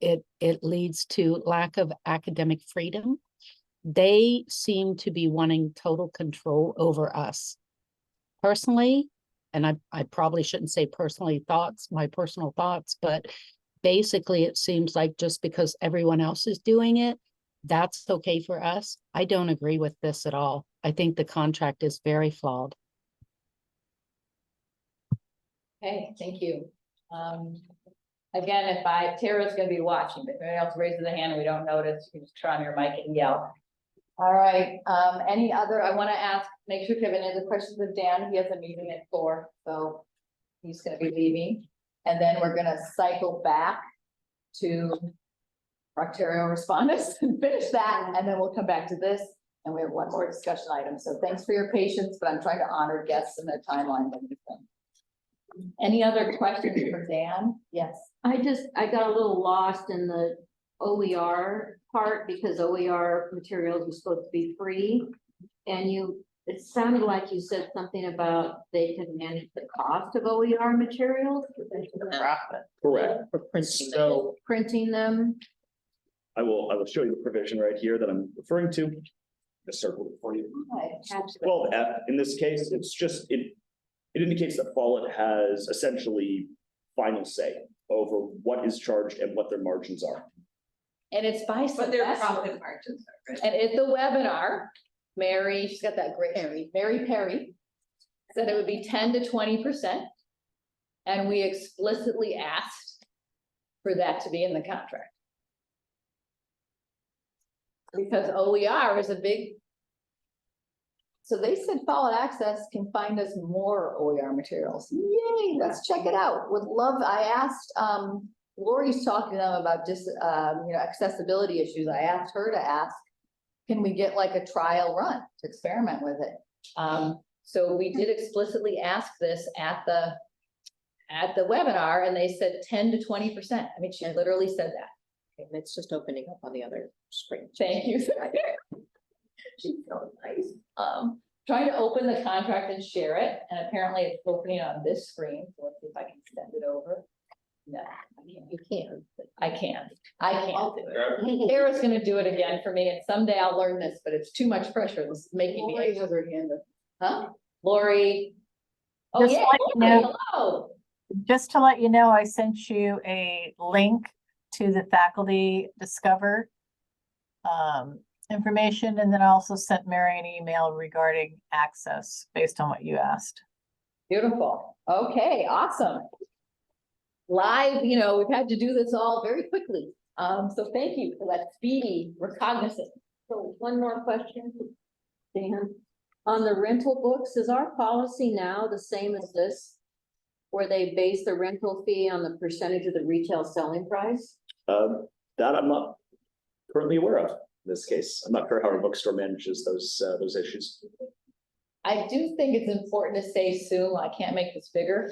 It leads to lack of academic freedom. They seem to be wanting total control over us. Personally, and I probably shouldn't say my personal thoughts, but basically it seems like just because everyone else is doing it, that's okay for us. I don't agree with this at all. I think the contract is very flawed. Okay, thank you. Again, Tara's gonna be watching, but if anyone else raises a hand and we don't notice, you can just turn on your mic and yell. All right, any other, I wanna make sure if you have any other questions of Dan, he has a meeting at 4, so he's gonna be leaving. And then we're gonna cycle back to Proctorio respondents and finish that, and then we'll come back to this. And we have one more discussion item, so thanks for your patience, but I'm trying to honor guests and their timeline. Any other questions for Dan? Yes. I got a little lost in the OER part because OER materials were supposed to be free. And it sounded like you said something about they can manage the cost of OER materials. Correct. For printing. So Printing them. I will show you the provision right here that I'm referring to. Just circle it for you. Well, in this case, it's just, it indicates that Follett has essentially final say over what is charged and what their margins are. And it's by But their semester. profit margins are good. And at the webinar, Mary, she's got that great, Mary Perry said it would be 10 to 20%. And we explicitly asked for that to be in the contract. Because OER is a big. So they said Follett Access can find us more OER materials. Yay, let's check it out. Would love, I asked, Lori's talking to them about just, accessibility issues. I asked her to ask, can we get like a trial run to experiment with it? So we did explicitly ask this at the webinar and they said 10 to 20%. I mean, she literally said that. And it's just opening up on the other screen. Thank you. She's so nice. Trying to open the contract and share it, and apparently it's opening on this screen, so let's see if I can send it over. No, You can. I can't do it. Kara's gonna do it again for me, and someday I'll learn this, but it's too much pressure, this is making me. Lori has her hand up. Huh? Lori? Oh, Just yeah, let you Lori, know. hello. Just to let you know, I sent you a link to the Faculty Discover information, and then I also sent Mary an email regarding access based on what you asked. Beautiful. Okay, awesome. Live, we've had to do this all very quickly. So thank you for that speedy recognizance. So one more question, Dan. On the rental books, is our policy now the same as this? Where they base the rental fee on the percentage of the retail selling price? That I'm not currently aware of in this case. I'm not sure how our bookstore manages those issues. I do think it's important to say soon, I can't make this bigger,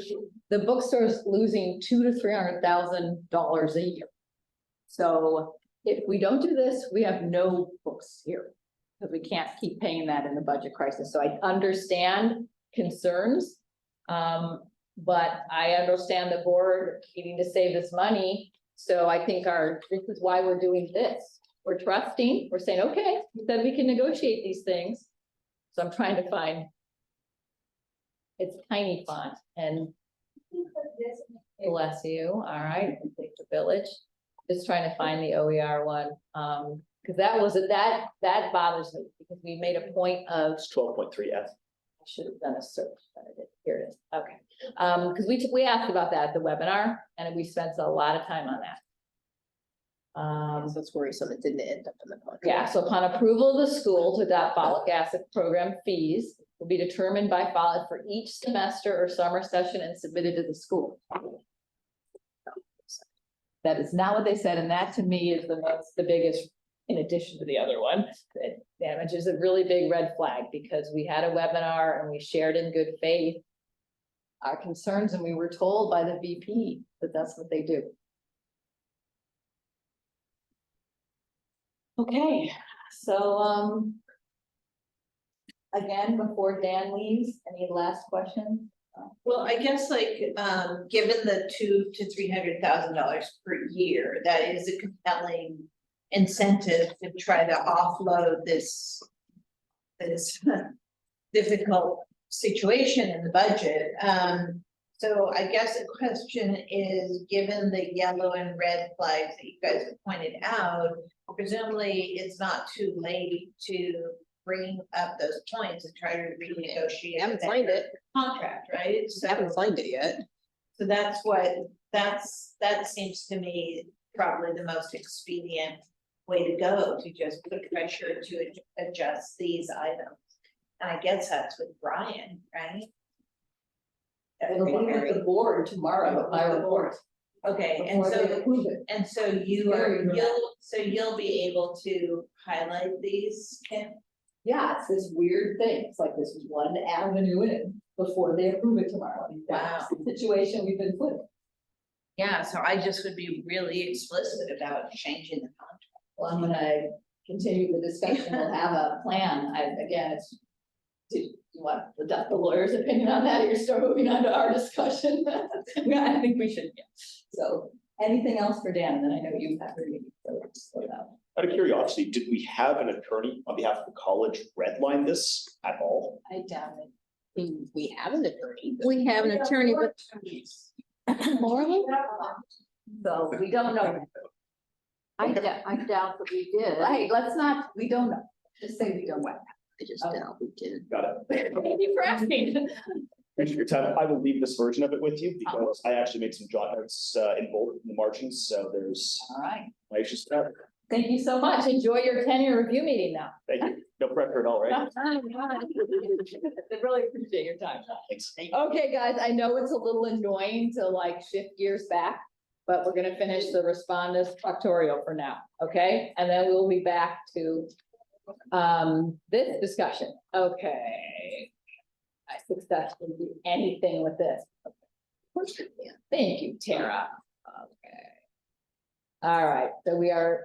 the bookstore's losing $200,000 to $300,000 a year. So if we don't do this, we have no books here. Because we can't keep paying that in the budget crisis. So I understand concerns. But I understand the board needing to save this money. So I think this is why we're doing this. We're trusting, we're saying, okay, then we can negotiate these things. So I'm trying to find. It's tiny font and. Bless you, all right, take the village. Just trying to find the OER one. Because that bothers me, because we made a point of, It's 12.3F. I should have done a search, but I didn't. Here it is, okay. Because we asked about that at the webinar, and we spent a lot of time on that. So it's worrisome it didn't end up in the contract. Yeah, so upon approval of the school to adopt folic acid program fees will be determined by folic for each semester or summer session and submitted to the school. That is not what they said, and that to me is the biggest, in addition to the other one, that damages a really big red flag, because we had a webinar and we shared in good faith our concerns, and we were told by the VP that that's what they do. Okay, so, again, before Dan leaves, any last questions? Well, I guess given the $200,000 to $300,000 per year, that is a compelling incentive to try to offload this difficult situation in the budget. So I guess the question is, given the yellow and red flags that you guys have pointed out, presumably it's not too late to bring up those points and try to renegotiate. Haven't signed it. Contract, right? So Haven't signed it yet. so that seems to me probably the most expedient way to go, to just put pressure to adjust these items. And I guess that's with Brian, right? It'll be with the board tomorrow, my report. Okay, and Before they so, approve it. and so you'll be able to highlight these, Kim? Yeah, it's this weird thing. It's like this is one avenue in before they approve it tomorrow. That's the situation we've been put in. Yeah, so I just would be really explicit about changing the contract. Well, I'm gonna continue the discussion. We'll have a plan. Do you want the lawyer's opinion on that, or you're still moving on to our discussion? Yeah, I think we should, yeah. So, anything else for Dan? Then I know you have your meeting, so let's slow down. Out of curiosity, did we have an attorney on behalf of the college redline this at all? I doubt it. We have an attorney. We have an attorney, but Morley? So we don't know. I doubt that we did. Right, we don't know. Just say we don't know. I just doubt we did. Got it. Thank you for asking. Appreciate your time. I will leave this version of it with you because I actually made some jot notes in bold in the margins, so there's All right. my issues to that. Thank you so much. Enjoy your tenure review meeting now. Thank you. No pressure at all, right? I really appreciate your time. Thanks. Okay, guys, I know it's a little annoying to shift gears back, but we're gonna finish the respondus proctorio for now, okay? And then we'll be back to this discussion. Okay. I successfully do anything with this. Of course you can. Thank you, Tara. Okay. All right, so we are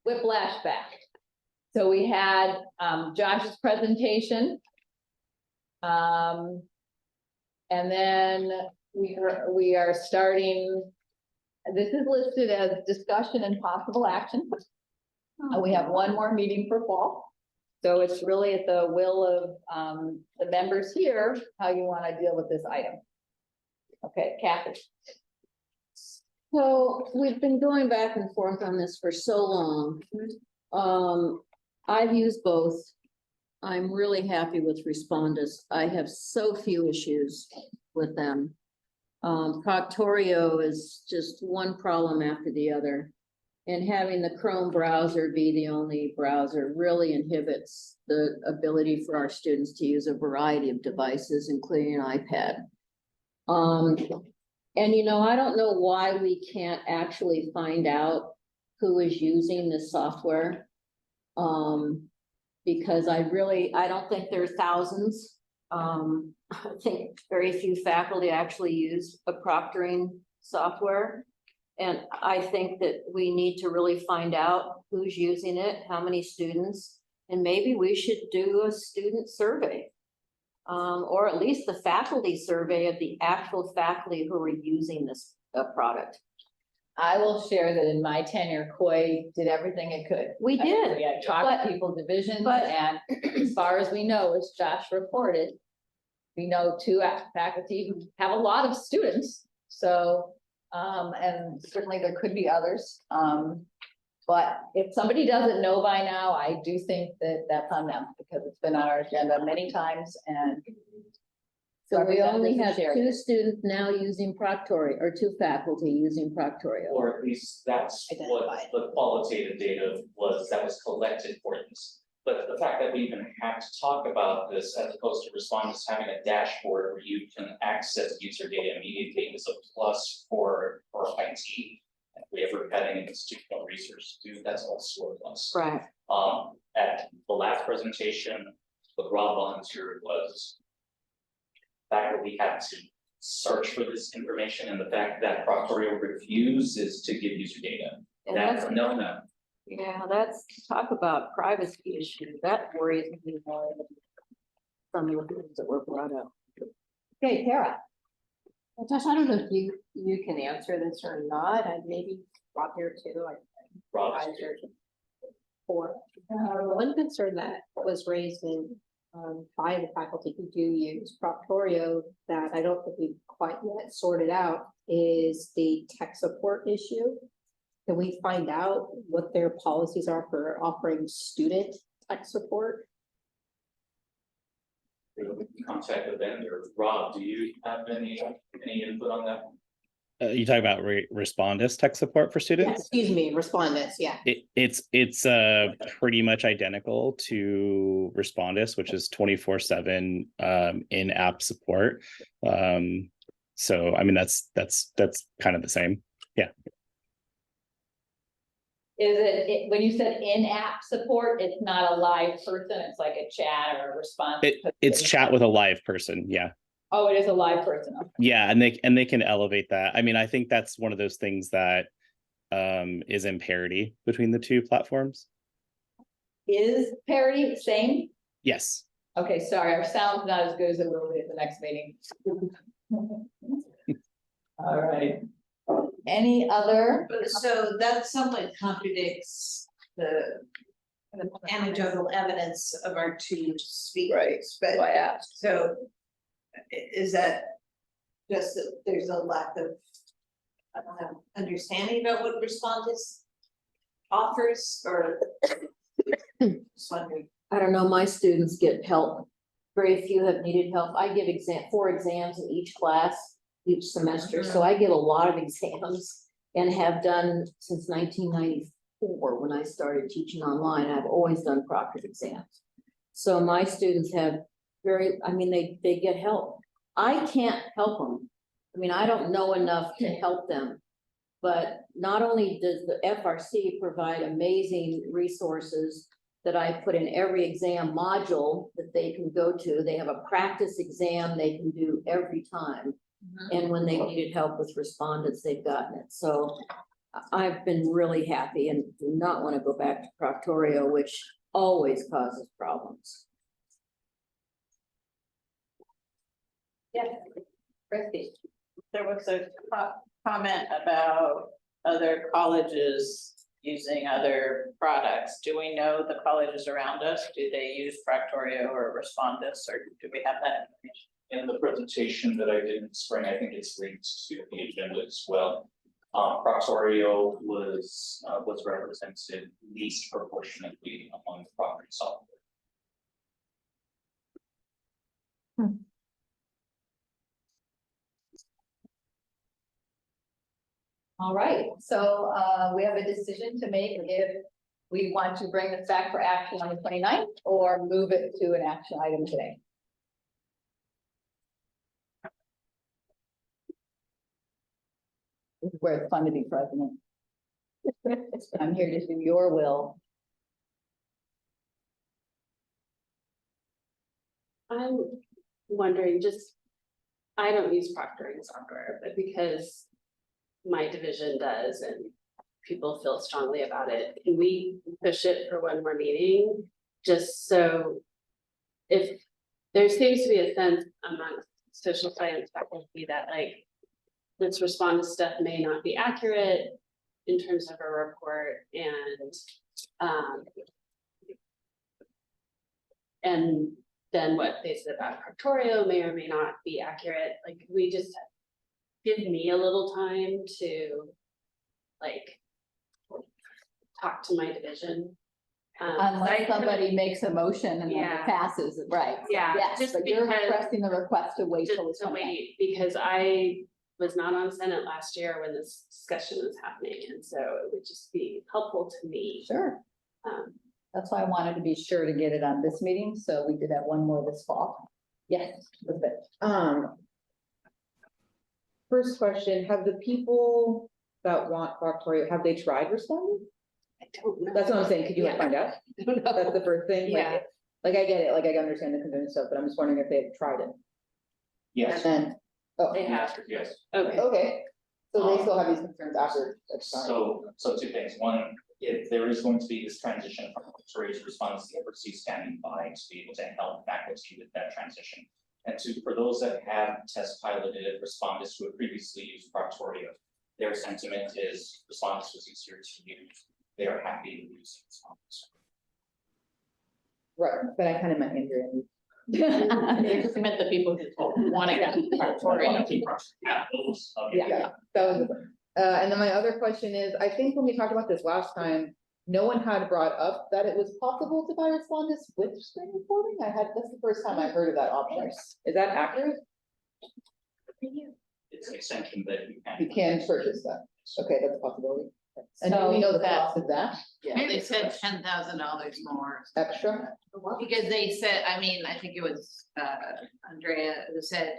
whiplash back. So we had Josh's presentation. And then we are starting, this is listed as discussion and possible action. We have one more meeting for fall. So it's really at the will of the members here, how you want to deal with this item. Okay, Kathy. So we've been going back and forth on this for so long. I've used both. I'm really happy with Respondus. I have so few issues with them. Proctorio is just one problem after the other. And having the Chrome browser be the only browser really inhibits the ability for our students to use a variety of devices, including an iPad. And I don't know why we can't actually find out who is using this software. Because I don't think there are thousands. I think very few faculty actually use a proctoring software. And I think that we need to really find out who's using it, how many students, and maybe we should do a student survey. Or at least the faculty survey of the actual faculty who are using this product. I will share that in my tenure, COI did everything it could. We did. We had talked to people, divisions, and as far as we know, as Josh reported, we know 2 faculty who have a lot of students. So, and certainly there could be others. But if somebody doesn't know by now, I do think that that's on them because it's been on our agenda many times and. So we only Representatives have shared two it. students now using Proctorio, or two faculty using Proctorio. Or at least that's what Identified. the qualitative data was that was collected for this. But the fact that we even have to talk about this as opposed to respondents having a dashboard where you can access user data immediately is a plus for IT. If we ever had any institutional research to do, that's also a plus. Right. At the last presentation, what Rob volunteered was the fact that we had to search for this information and the fact that Proctorio refuses to give user data. And That's that's- a no-no. Yeah, that's, talk about privacy issue. That worries me more than some of the things that were brought up. Okay, Tara. Josh, I don't know if you can answer this or not, and maybe Rob here too. Rob. One concern that was raised by the faculty who do use Proctorio that I don't think we've quite yet sorted out is the tech support issue. Can we find out what their policies are for offering student tech support? Contact the vendor. Rob, do you have any input on that? You talk about Respondus tech support for students? Excuse me, respondents, yeah. It's pretty much identical to Respondus, which is 24/7 in-app support. So I mean that's kind of the same. Yeah. Is it, when you said in-app support, it's not a live person, it's like a chat or a response? It's chat with a live person. Yeah. Oh, it is a live person. Okay. Yeah, and they can elevate that. I mean, I think that's one of those things that is in parity between the two platforms. Is parity same? Yes. Okay, sorry, our sound's not as good as it will be at the next meeting. All right. Any other? So that somewhat contradicts the anecdotal evidence of our two speakers, but Why ask? so is that just that there's a lack of understanding about what Respondus offers or just wondering? I don't know, my students get help. Very few have needed help. I give 4 exams in each class, each semester, so I give a lot of exams and have done since 1994 when I started teaching online. I've always done proctored exams. So my students have they get help. I can't help them. I mean, I don't know enough to help them. But not only does the FRC provide amazing resources that I put in every exam module that they can go to, they have a practice exam they can do every time. And when they needed help with respondents, they've gotten it. So I've been really happy and do not want to go back to Proctorio, which always causes problems. Yeah. Christie. There was a comment about other colleges using other products. Do we know the colleges around us? Do they use Proctorio or Respondus, or do we have that information? In the presentation that I did in spring, I think it's linked to the agenda as well. Proctorio was represented least proportionately among the property software. All right, so we have a decision to make if we want to bring this back for action on the 29th or move it to an action item today. This is where it's fun to be president. I'm here to do your will. I'm wondering, I don't use proctoring software, but because my division does and people feel strongly about it, can we push it for one more meeting? Just so if there seems to be a sense amongst social science faculty that let's respond to stuff may not be accurate in terms of a report and then what they said about Proctorio may or may not be accurate. We just give me a little time to talk to my division. I Unless could- somebody makes a motion and then Yeah. it passes, right? Yeah, Yes, just but you're because- requesting the request to wait till Just it's. to wait, because I was not on Senate last year when this discussion was happening, and so it would just be helpful to me. Sure. Um, That's why I wanted to be sure to get it on this meeting, so we did have one more this fall. Yes, Elizabeth. First question, have the people that want proctorio, have they tried responding? I don't know. That's what I'm saying, could you Yeah. find out? I don't know. That's the first thing, like, Yeah. like I get it, like I understand the concern and stuff, but I'm just wondering if they've tried it. Yes. And, oh, They have, Yes. okay. okay, so they still have these concerns after it's done. So two things. One, if there is going to be this transition from proctorio to response, the FRC is standing by to be able to help faculty with that transition. And two, for those that have test piloted respondents who have previously used proctorio, their sentiment is response was easier to use. They are happy with using response. Right, but I kind of meant Andrea. They just meant the people who want to get proctorio. Yeah, those, okay. Yeah, that was the point. And then my other question is, I think when we talked about this last time, no one had brought up that it was possible to buy respondents with screen recording. That's the first time I heard of that option. Is that accurate? It's an extension that you can. You can purchase that. Okay, that's a possibility. And do we know the cost of that? They said $10,000 more. Extra? Because they said, I mean, I think it was Andrea who said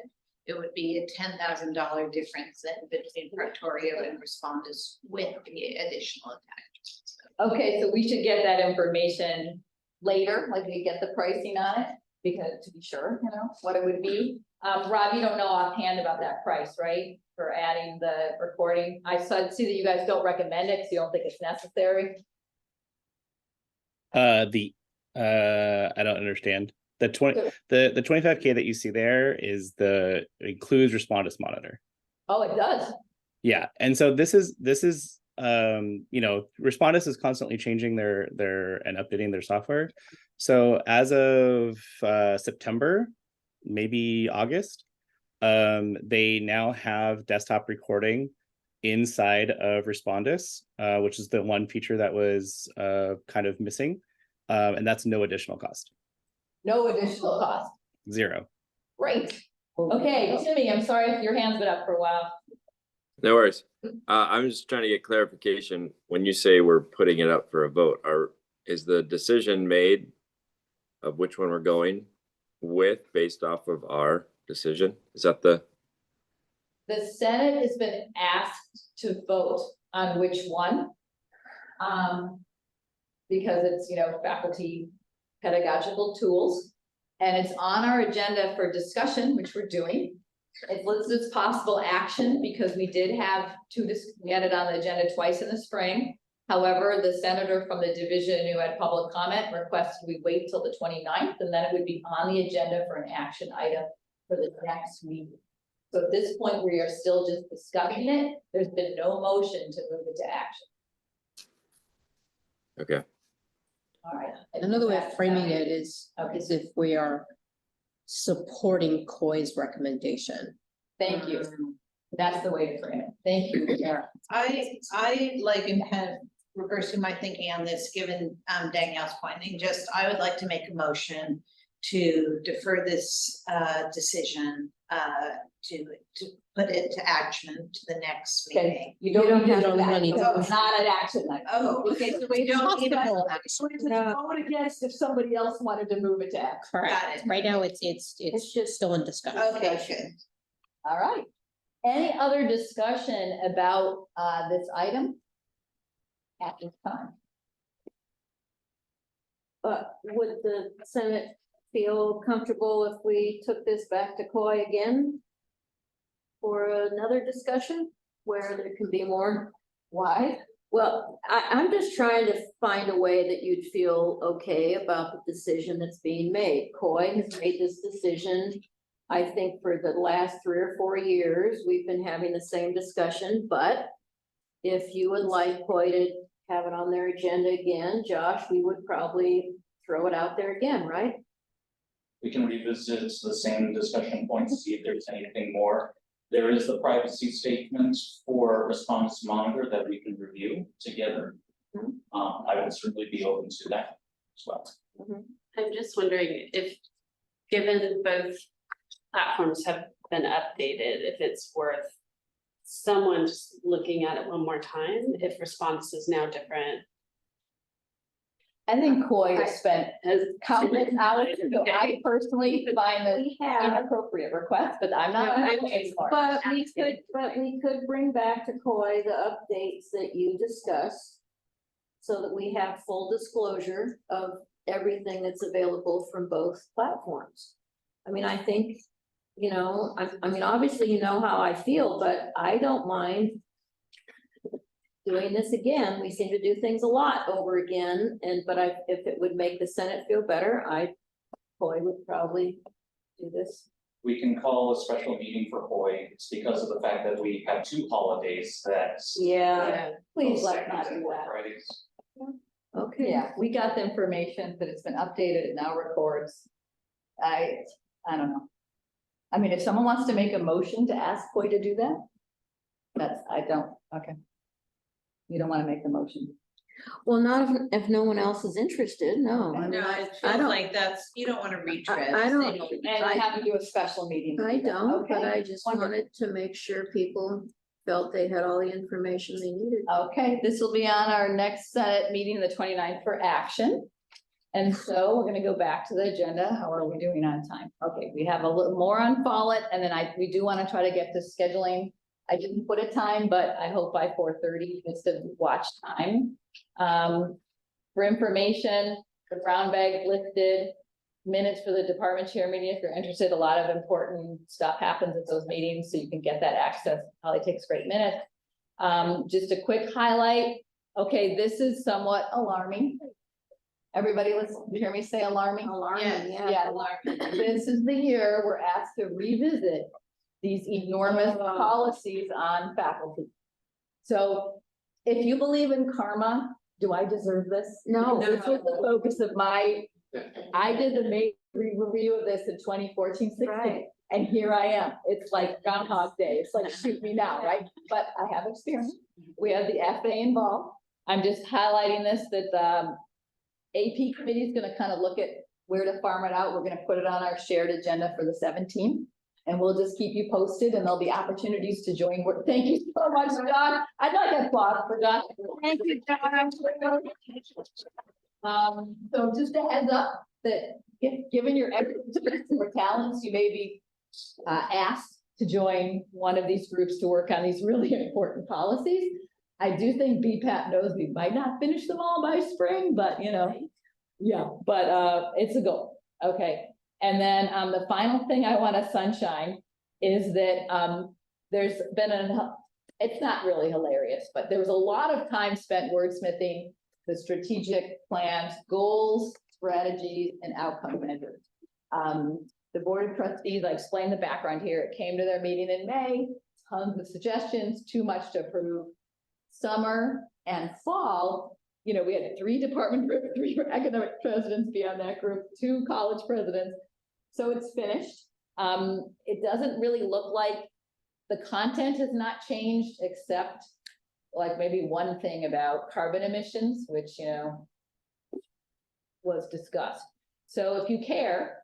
it would be a $10,000 difference then between proctorio and respondus with the additional attachments. Okay, so we should get that information later, like we get the pricing on it, because to be sure, what it would be. Rob, you don't know offhand about that price, right? For adding the recording. I see that you guys don't recommend it, because you don't think it's necessary. I don't understand. The 25K that you see there is includes Respondus Monitor. Oh, it does. Yeah, and so this is Respondus is constantly changing their and updating their software. So as of September, maybe August, they now have desktop recording inside of Respondus, which is the one feature that was kind of missing, and that's no additional cost. No additional cost. Zero. Great. Okay, Timmy, I'm sorry if your hand's been up for a while. No worries. I'm just trying to get clarification. When you say we're putting it up for a vote, is the decision made of which one we're going with based off of our decision? Is that the? The Senate has been asked to vote on which one. Because it's, faculty pedagogical tools. And it's on our agenda for discussion, which we're doing. It's listed as possible action because we did have we had it on the agenda twice in the spring. However, the senator from the division who had public comment requested we wait till the 29th, and then it would be on the agenda for an action item for the next meeting. So at this point, we are still just discussing it. There's been no motion to move it to action. Okay. All right. Another way of framing it is if we are supporting COI's recommendation. Thank you. That's the way to frame it. Thank you, Kara. I like in kind of reversing my thinking on this, given Danielle's pointing, I would like to make a motion to defer this decision to put it to action to the next meeting. Okay, you don't need need that. to- It's not an action item. Oh, Okay, so we don't need that. Vote against if somebody else wanted to move it to action. Correct. Right now, it's just still in discussion. Okay, good. All right. Any other discussion about this item? At this time. But would the Senate feel comfortable if we took this back to COI again? For another discussion where there can be more? Why? Well, I'm just trying to find a way that you'd feel okay about the decision that's being made. COI has made this decision. I think for the last 3 or 4 years, we've been having the same discussion, but if you would like COI to have it on their agenda again, Josh, we would probably throw it out there again, right? We can revisit the same discussion points to see if there's anything more. There is the privacy statement for Respondus Monitor that we can review together. I would certainly be open to that as well. I'm just wondering if, given both platforms have been updated, if it's worth someone just looking at it one more time, if response is now different. I think Coy has spent countless hours, so I personally find this inappropriate request, but I'm not. But we could bring back to Coy the updates that you discussed. So that we have full disclosure of everything that's available from both platforms. I mean, I think, you know, I mean, obviously, you know how I feel, but I don't mind doing this again. We seem to do things a lot over again, but if it would make the Senate feel better, Coy would probably do this. We can call a special meeting for Hoy. It's because of the fact that we have 2 holidays that. Yeah. Please let's not do that. Fridays. Okay. Yeah, we got the information that it's been updated, it now records. I don't know. I mean, if someone wants to make a motion to ask Coy to do that, okay. You don't want to make the motion. Well, not if no one else is interested, no. I mean, I don't like that's, you don't want to retread. I don't. And I have to do a special meeting. I don't, but Okay. I just wanted to make sure people felt they had all the information they needed. Okay, this will be on our next Senate meeting, the 29th, for action. And so we're gonna go back to the agenda. How are we doing on time? Okay, we have a little more on Follett, and then we do want to try to get to scheduling. I didn't put a time, but I hope by 4:30, just to watch time. For information, the brown bag listed, minutes for the department chair meeting, if you're interested, a lot of important stuff happens at those meetings, so you can get that access, probably takes great minutes. Just a quick highlight. Okay, this is somewhat alarming. Everybody listen, you hear me say alarming? Alarming, Yeah, this is the year we're asked to revisit these enormous policies on faculty. So if you believe in karma, do I deserve this? No. This was the focus of I did the May review of this in 2014-16, Right. and here I am. It's like Groundhog Day. It's like shoot me now, right? But I have experience. We have the FA involved. I'm just highlighting this that AP committee is going to kind of look at where to farm it out. We're going to put it on our shared agenda for the 17th. And we'll just keep you posted, and there'll be opportunities to join. Thank you so much, John. I'd like to applaud for John. Thank you, John. So just a heads up that given your expertise or talents, you may be asked to join one of these groups to work on these really important policies. I do think BPAT knows we might not finish them all by spring, but it's a goal. Okay. And then the final thing I want to sunshine is that there's been it's not really hilarious, but there was a lot of time spent wordsmithing the strategic plans, goals, strategies, and outcome measures. The board of trustees, I explained the background here. It came to their meeting in May, tons of suggestions, too much to approve. Summer and fall, we had 3 academic presidents be on that group, 2 college presidents. So it's finished. It doesn't really look like the content has not changed, except like maybe one thing about carbon emissions, which, was discussed. So if you care,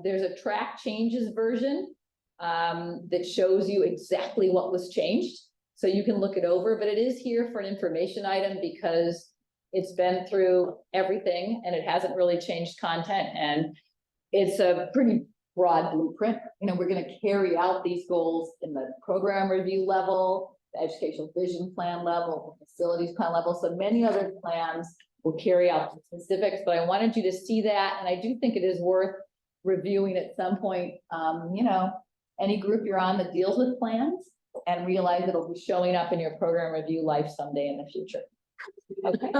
there's a track changes version that shows you exactly what was changed. So you can look it over, but it is here for an information item because it's been through everything and it hasn't really changed content. And it's a pretty broad blueprint. We're going to carry out these goals in the program review level, the educational vision plan level, the facilities plan level. So many other plans will carry out the specifics, but I wanted you to see that. And I do think it is worth reviewing at some point, any group you're on that deals with plans, and realize it'll be showing up in your program review life someday in the future. Okay.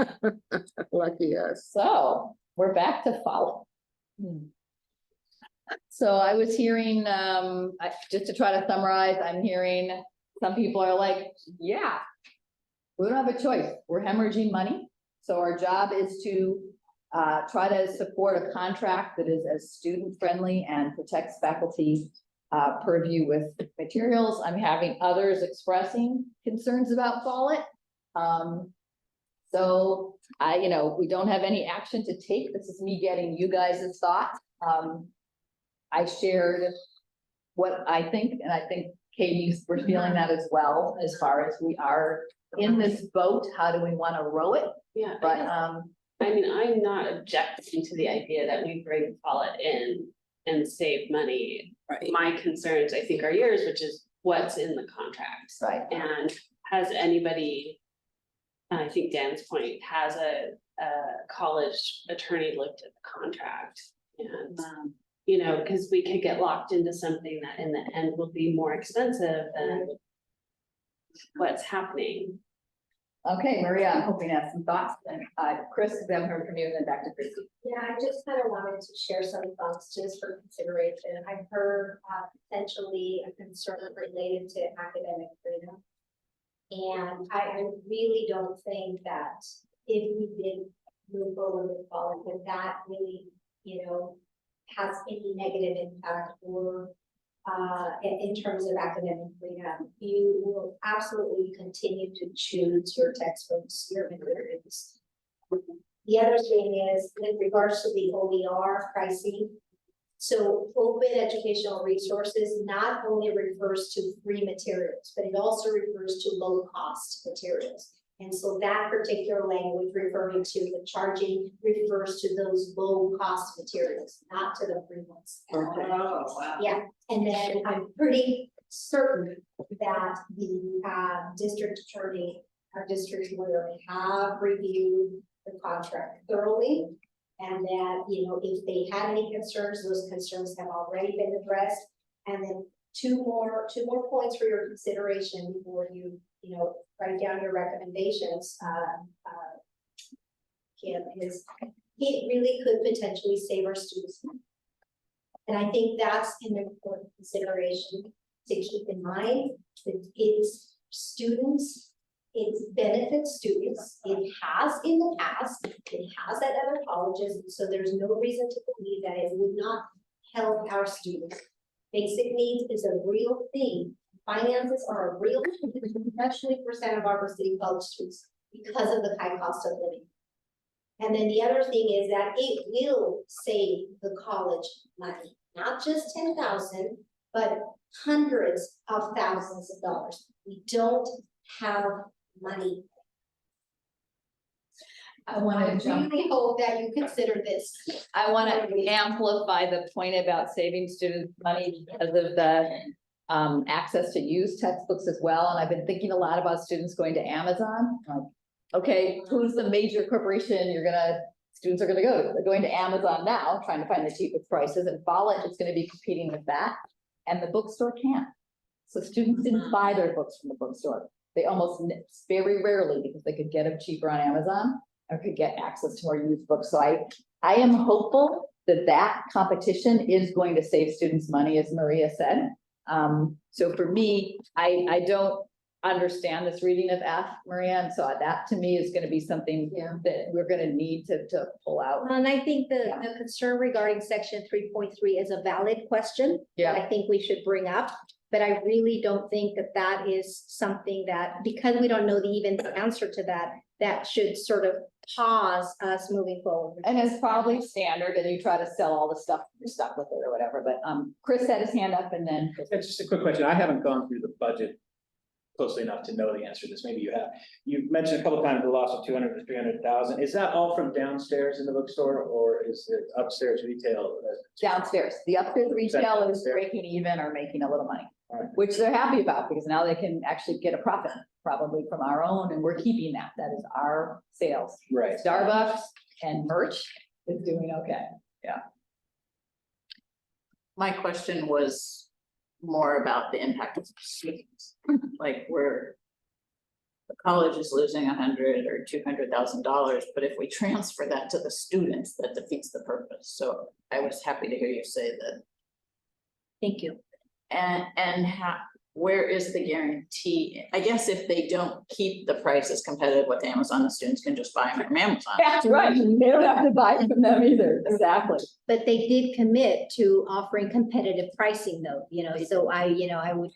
Lucky us. So we're back to follow. So I was hearing, just to try to summarize, I'm hearing some people are like, yeah, we don't have a choice. We're hemorrhaging money. So our job is to try to support a contract that is as student friendly and protects faculty purview with materials. I'm having others expressing concerns about Follett. So we don't have any action to take. This is me getting you guys' thoughts. I shared what I think, and I think Katie's, we're feeling that as well, as far as we are in this boat. How do we want to row it? Yeah, But, I mean, I'm not objecting to the idea that we bring Follett in and save money. Right. My concerns, I think, are yours, which is what's in the contract. Right. And has anybody, and I think Dan's point, has a college attorney looked at the contract? And, because we could get locked into something that in the end will be more expensive than what's happening. okay, Maria, I'm hoping to have some thoughts. And Chris, we haven't heard from you, and then back to Christie. Yeah, I just kind of wanted to share some thoughts just for consideration. I've heard potentially a concern related to academic freedom. And I really don't think that if we did move forward with Follett, that really, has any negative impact or in terms of academic freedom. You will absolutely continue to choose your textbooks, your materials. The other thing is with regards to the OER pricing. So open educational resources not only refers to free materials, but it also refers to low cost materials. And so that particular language referring to the charging refers to those low cost materials, not to the free ones. Oh, wow. Yeah, and then I'm pretty certain that the district attorney, our district lawyer have reviewed the contract thoroughly. And that, if they had any concerns, those concerns have already been addressed. And then two more points for your consideration before you, write down your recommendations. Kim, is it really could potentially save our students money. And I think that's an important consideration to keep in mind. That it's students, it benefits students, it has in the past, it has at other colleges, so there's no reason to believe that it would not help our students. Basic needs is a real thing. Finances are a real thing, especially for Santa Barbara City College students because of the high cost of living. And then the other thing is that it will save the college money, not just 10,000, but hundreds of thousands of dollars. We don't have money. I want to really hope that you consider this. I want to amplify the point about saving students money because of the access to used textbooks as well. And I've been thinking a lot about students going to Amazon. Okay, who's the major corporation students are gonna go to? They're going to Amazon now, trying to find the cheapest prices, and Follett is gonna be competing with that. And the bookstore can't. So students didn't buy their books from the bookstore. They almost very rarely, because they could get them cheaper on Amazon or could get access to more used books. So I am hopeful that that competition is going to save students money, as Maria said. So for me, I don't understand this reading of F, Maria, and so that to me is going to be something that we're going to need to pull out. And I think the concern regarding section 3.3 is a valid question. That I think we should bring up, but I really don't think that that is something that, because we don't know the answer to that, that should sort of pause us moving forward. And it's probably standard, and you try to sell all the stuff, you're stuck with it or whatever, but Chris had his hand up and then. It's just a quick question. I haven't gone through the budget closely enough to know the answer to this. Maybe you have. You've mentioned a couple of times the loss of 200 to 300,000. Is that all from downstairs in the bookstore, or is it upstairs retail? Downstairs. The upstairs retail is breaking even or making a little money, which they're happy about because now they can actually get a profit probably from our own, and we're keeping that. That is our sales. Right. Starbucks and merch is doing okay. Yeah. My question was more about the impact of students, like where the college is losing $100,000 or $200,000, but if we transfer that to the students, that defeats the purpose. So I was happy to hear you say that. Thank you. And where is the guarantee? I guess if they don't keep the prices competitive with Amazon, the students can just buy them from Amazon. That's right. They don't have to buy from them either. Exactly. But they did commit to offering competitive pricing though, so I would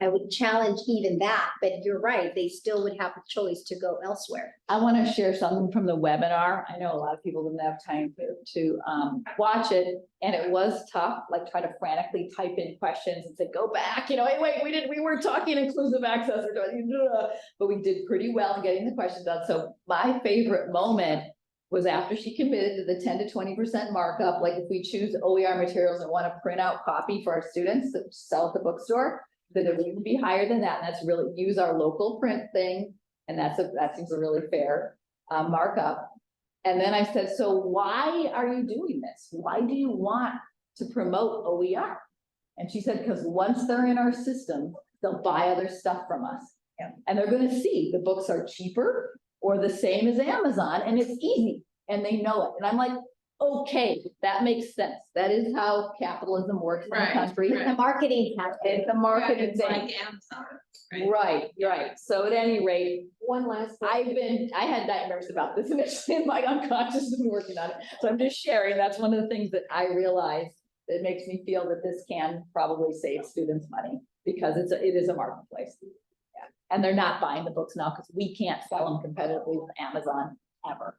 I would challenge even that, but you're right, they still would have a choice to go elsewhere. I want to share something from the webinar. I know a lot of people didn't have time to watch it, and it was tough, like try to frantically type in questions and say, go back, you know, hey, wait, we weren't talking inclusive access, but we did pretty well in getting the questions done. So my favorite moment was after she committed to the 10 to 20% markup, like if we choose OER materials and want to print out copy for our students to sell at the bookstore, that it wouldn't be higher than that. And that's really use our local print thing. And that seems a really fair markup. And then I said, so why are you doing this? Why do you want to promote OER? And she said, because once they're in our system, they'll buy other stuff from us. Yeah. And they're going to see the books are cheaper or the same as Amazon, and it's easy, and they know it. And I'm like, okay, that makes sense. That is how capitalism works in the country. The marketing It's a marketing It's thing. like Amazon, Right, right. So at any rate, One last. I had nightmares about this initially in my unconscious and working on it. So I'm just sharing, that's one of the things that I realized that makes me feel that this can probably save students money because it is a marketplace. Yeah. And they're not buying the books now because we can't sell them competitively with Amazon ever.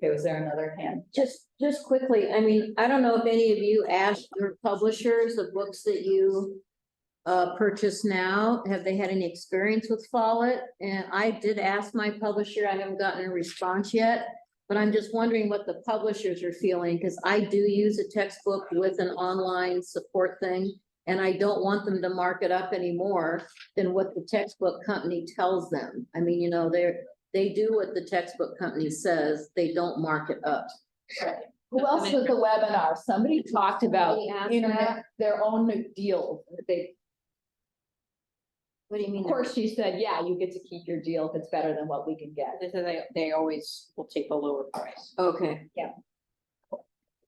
Okay, was there another hand? Just quickly, I mean, I don't know if any of you asked your publishers the books that you purchase now, have they had any experience with Follett? And I did ask my publisher, I haven't gotten a response yet, but I'm just wondering what the publishers are feeling, because I do use a textbook with an online support thing, and I don't want them to mark it up any more than what the textbook company tells them. I mean, you know, they do what the textbook company says, they don't mark it up. Who else was the webinar? Somebody talked about Somebody asked internet, their own deals. What do you mean? Of course, she said, yeah, you get to keep your deal if it's better than what we can get. They always will take a lower price. Okay. Yeah.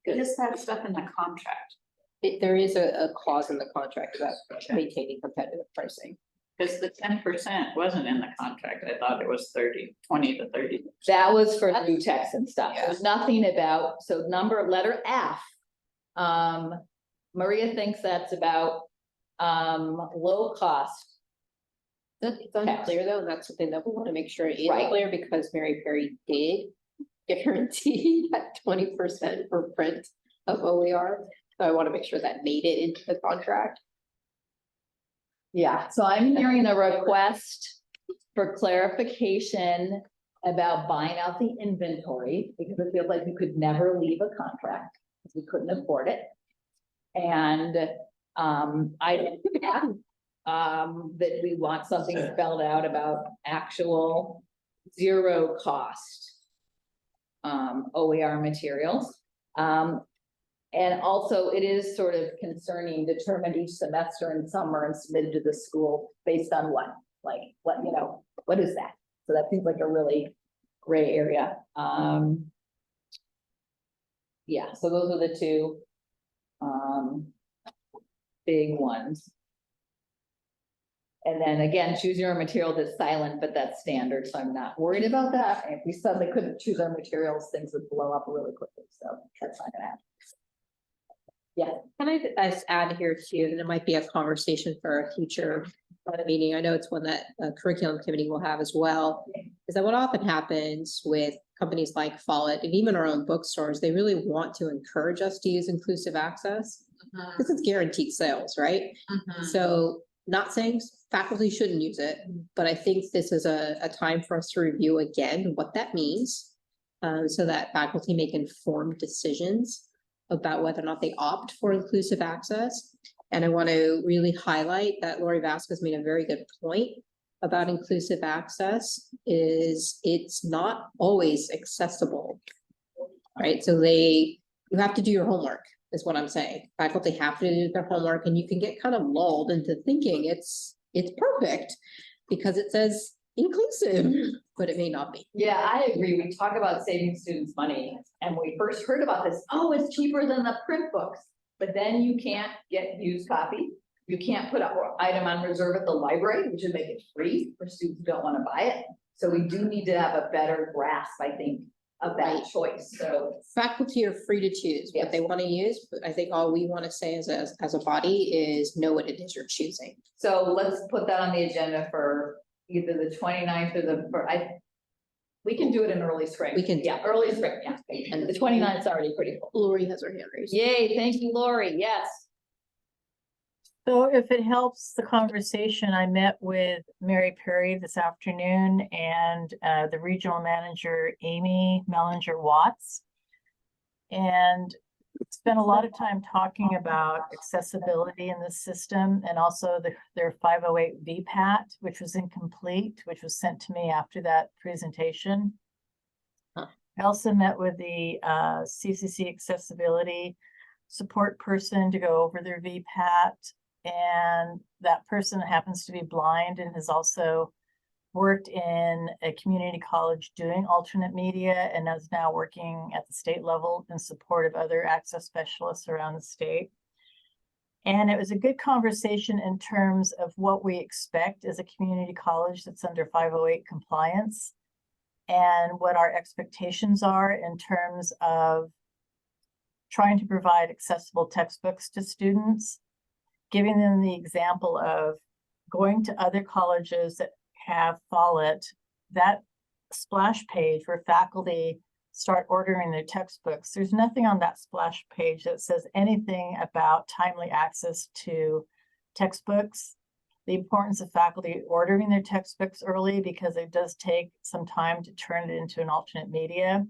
Just that stuff in the contract, There is a clause in the contract about maintaining competitive pricing. because the 10% wasn't in the contract. I thought it was 20 to 30. That was for new text and stuff. There's nothing about, so letter F. Maria thinks that's about low cost. It's unclear though, and that's something that we want to make sure is Right. clear, because Mary Perry did guarantee that 20% for print of OER. So I want to make sure that made it into the contract. Yeah, so I'm hearing a request for clarification about buying out the inventory, because it feels like you could never leave a contract, because we couldn't afford it. And that we want something spelled out about actual zero cost OER materials. And also it is sort of concerning, determined each semester and summer and submitted to the school based on what, you know, what is that? So that seems like a really gray area. Yeah, so those are the two big ones. And then again, choose your material that's silent, but that's standard, so I'm not worried about that. If we suddenly couldn't choose our materials, things would blow up really quickly, so that's not gonna happen. Yeah. Can I just add here too, and it might be a conversation for a future meeting. I know it's one that a curriculum committee will have as well. Is that what often happens with companies like Follett and even our own bookstores, they really want to encourage us to use inclusive access because it's guaranteed sales, right? So not saying faculty shouldn't use it, but I think this is a time for us to review again what that means, so that faculty make informed decisions about whether or not they opt for inclusive access. And I want to really highlight that Lori Vasquez made a very good point about inclusive access, is it's not always accessible, right? So you have to do your homework, is what I'm saying. Faculty have to do their homework, and you can get kind of lulled into thinking it's perfect because it says inclusive, but it may not be. Yeah, I agree. We talk about saving students money, and we first heard about this, oh, it's cheaper than the print books, but then you can't get used copy. You can't put an item on reserve at the library, which would make it free for students who don't want to buy it. So we do need to have a better grasp, I think, of that choice, so. Faculty are free to choose what they want to use, but I think all we want to say as a body is know what it is you're choosing. So let's put that on the agenda for either the 29th or we can do it in early spring. We can. Yeah, early spring, yeah. And the 29th is already pretty full. Lori has her hand raised. Yay, thank you, Lori, yes. So if it helps the conversation, I met with Mary Perry this afternoon and the regional manager, Amy Mellinger Watts. And spent a lot of time talking about accessibility in the system and also their 508 VPAT, which was incomplete, which was sent to me after that presentation. I also met with the CCC accessibility support person to go over their VPAT. And that person happens to be blind and has also worked in a community college doing alternate media and is now working at the state level in support of other access specialists around the state. And it was a good conversation in terms of what we expect as a community college that's under 508 compliance and what our expectations are in terms of trying to provide accessible textbooks to students, giving them the example of going to other colleges that have Follett, that splash page where faculty start ordering their textbooks. There's nothing on that splash page that says anything about timely access to textbooks, the importance of faculty ordering their textbooks early because it does take some time to turn it into an alternate media.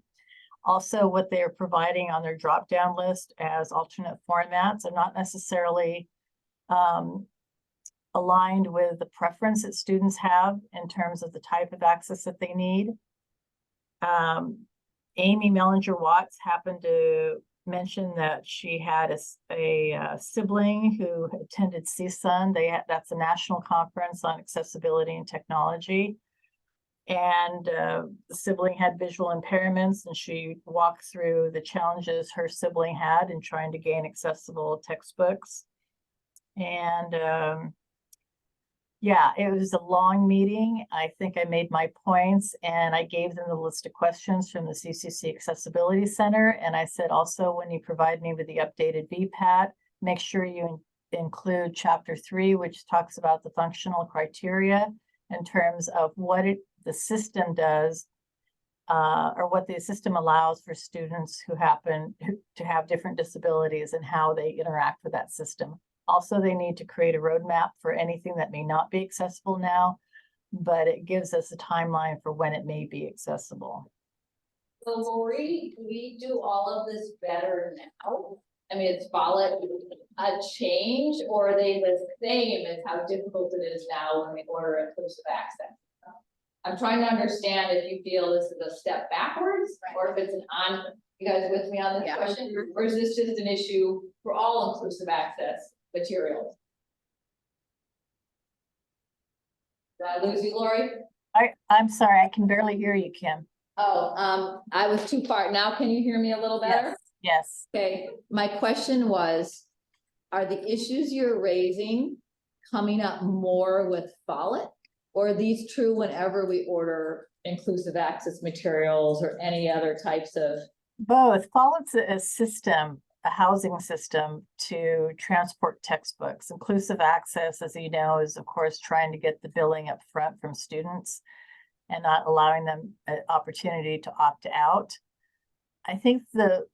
Also, what they are providing on their drop-down list as alternate formats are not necessarily aligned with the preference that students have in terms of the type of access that they need. Amy Mellinger Watts happened to mention that she had a sibling who attended CSUN. That's a national conference on accessibility and technology. And the sibling had visual impairments, and she walked through the challenges her sibling had in trying to gain accessible textbooks. And yeah, it was a long meeting. I think I made my points and I gave them the list of questions from the CCC Accessibility Center. And I said, also, when you provide me with the updated VPAT, make sure you include chapter 3, which talks about the functional criteria in terms of what the system does or what the system allows for students who happen to have different disabilities and how they interact with that system. Also, they need to create a roadmap for anything that may not be accessible now, but it gives us a timeline for when it may be accessible. So Lori, do we do all of this better now? I mean, it's Follett a change, or are they the same as how difficult it is now when we order inclusive access? I'm trying to understand if you feel this is a step backwards, or if it's you guys with me on this question? Or is this just an issue for all inclusive access materials? Did I lose you, Lori? I'm sorry, I can barely hear you, Kim. Oh, I was too far. Now can you hear me a little better? Yes. Okay, my question was, are the issues you're raising coming up more with Follett? Or are these true whenever we order inclusive access materials or any other types of? Both. Follett's a system, a housing system to transport textbooks. Inclusive access, as you know, is of course trying to get the billing up front from students and not allowing them an opportunity to opt out. I think the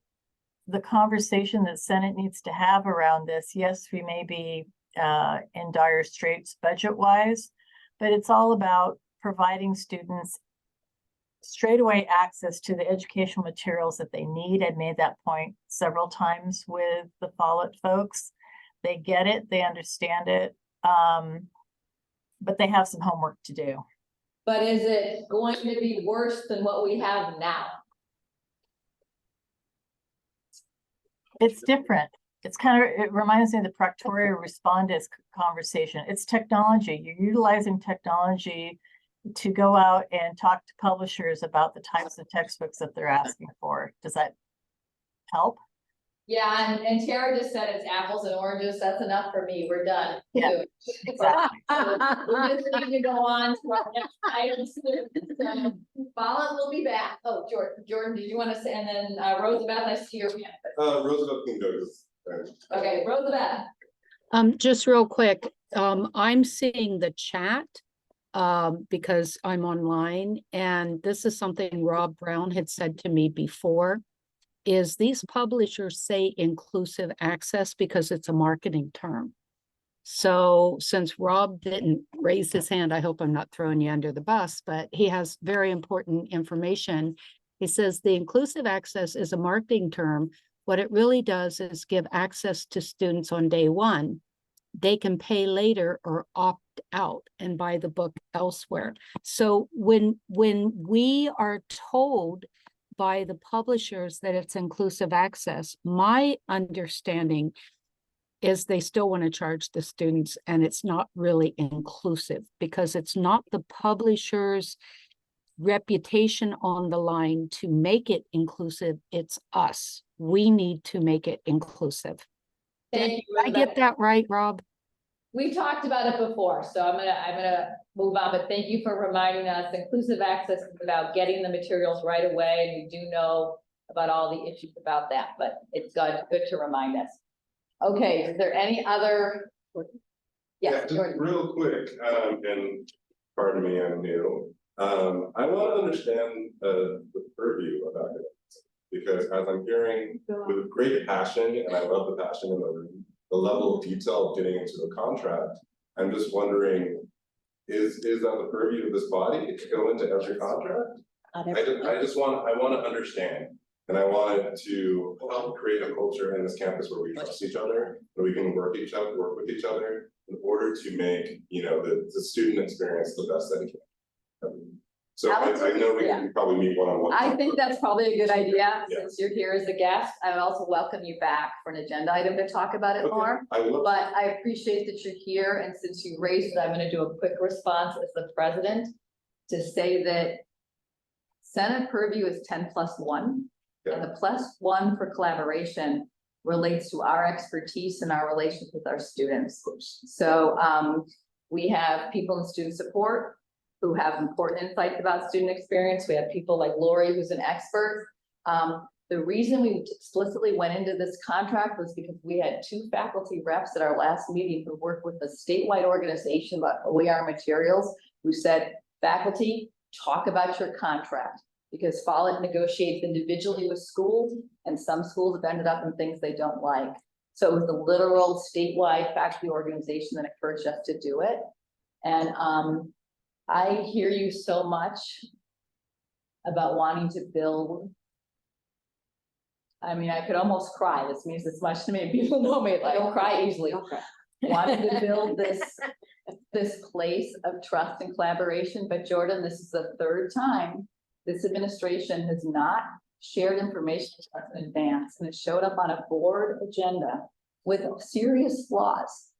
conversation that Senate needs to have around this, yes, we may be in dire straits budget-wise, but it's all about providing students straightaway access to the educational materials that they need. I've made that point several times with the Follett folks. They get it, they understand it, but they have some homework to do. But is it going to be worse than what we have now? It's different. It's kind of, it reminds me of the Proctorio Respondus conversation. It's technology. You're utilizing technology to go out and talk to publishers about the types of textbooks that they're asking for. Does that help? Yeah, and Tara just said it's apples and oranges. That's enough for me. We're done. Yeah. We just need to go on to our next item. Follett will be back. Oh, Jordan, did you want to say, and then Rosabeth, I see your hand. Roosevelt can go. Okay, Rosabeth. Just real quick, I'm seeing the chat because I'm online, and this is something Rob Brown had said to me before, is these publishers say inclusive access because it's a marketing term. So since Rob didn't raise his hand, I hope I'm not throwing you under the bus, but he has very important information. He says the inclusive access is a marketing term. What it really does is give access to students on day one. They can pay later or opt out and buy the book elsewhere. So when we are told by the publishers that it's inclusive access, my understanding is they still want to charge the students, and it's not really inclusive because it's not the publisher's reputation on the line to make it inclusive. It's us. We need to make it inclusive. Thank you. Did I get that right, Rob? We talked about it before, so I'm gonna move on, but thank you for reminding us. Inclusive access is about getting the materials right away, and we do know about all the issues about that, but it's good to remind us. Okay, is there any other? Yeah, just real quick, and pardon me, I'm new. I want to understand the purview of academics, because as I'm hearing with great passion, and I love the passion in the room, the level of detail of getting into a contract, I'm just wondering, is that the purview of this body to go into every contract? I want to understand, and I wanted to help create a culture in this campus where we trust each other, where we can work with each other in order to make, you know, the student experience the best that it can. So I know we can probably meet one-on-one. I think that's probably a good idea, Yeah. since you're here as a guest. I would also welcome you back for an agenda item to talk about it Okay, more. I will. But I appreciate that you're here, and since you raised it, I'm gonna do a quick response as the president to say that Senate purview is 10+1, and the +1 for collaboration relates to our expertise and our relations with our students. So we have people in student support who have important insights about student experience. We have people like Lori, who's an expert. The reason we explicitly went into this contract was because we had 2 faculty reps at our last meeting who worked with a statewide organization about OER materials, who said, faculty, talk about your contract, because Follett negotiates individually with schools, and some schools have ended up in things they don't like. So it was the literal statewide faculty organization that encouraged us to do it. And I hear you so much about wanting to build. I mean, I could almost cry. This means this much to me. People know me, I don't cry easily. Wanting to build this place of trust and collaboration. But Jordan, this is the 3rd time this administration has not shared information with us in advance, and it showed up on a board agenda with serious flaws.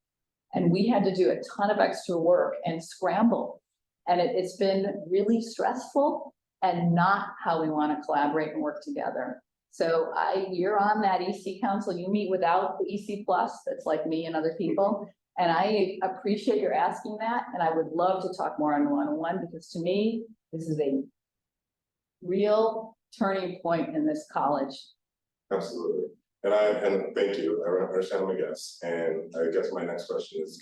And we had to do a ton of extra work and scramble. And it's been really stressful and not how we want to collaborate and work together. So you're on that EC council, you meet without the EC plus, that's like me and other people. And I appreciate your asking that. And I would love to talk more on one-on-one, because to me, this is a real turning point in this college. Absolutely. And thank you. I understand my guess. And I guess my next question is,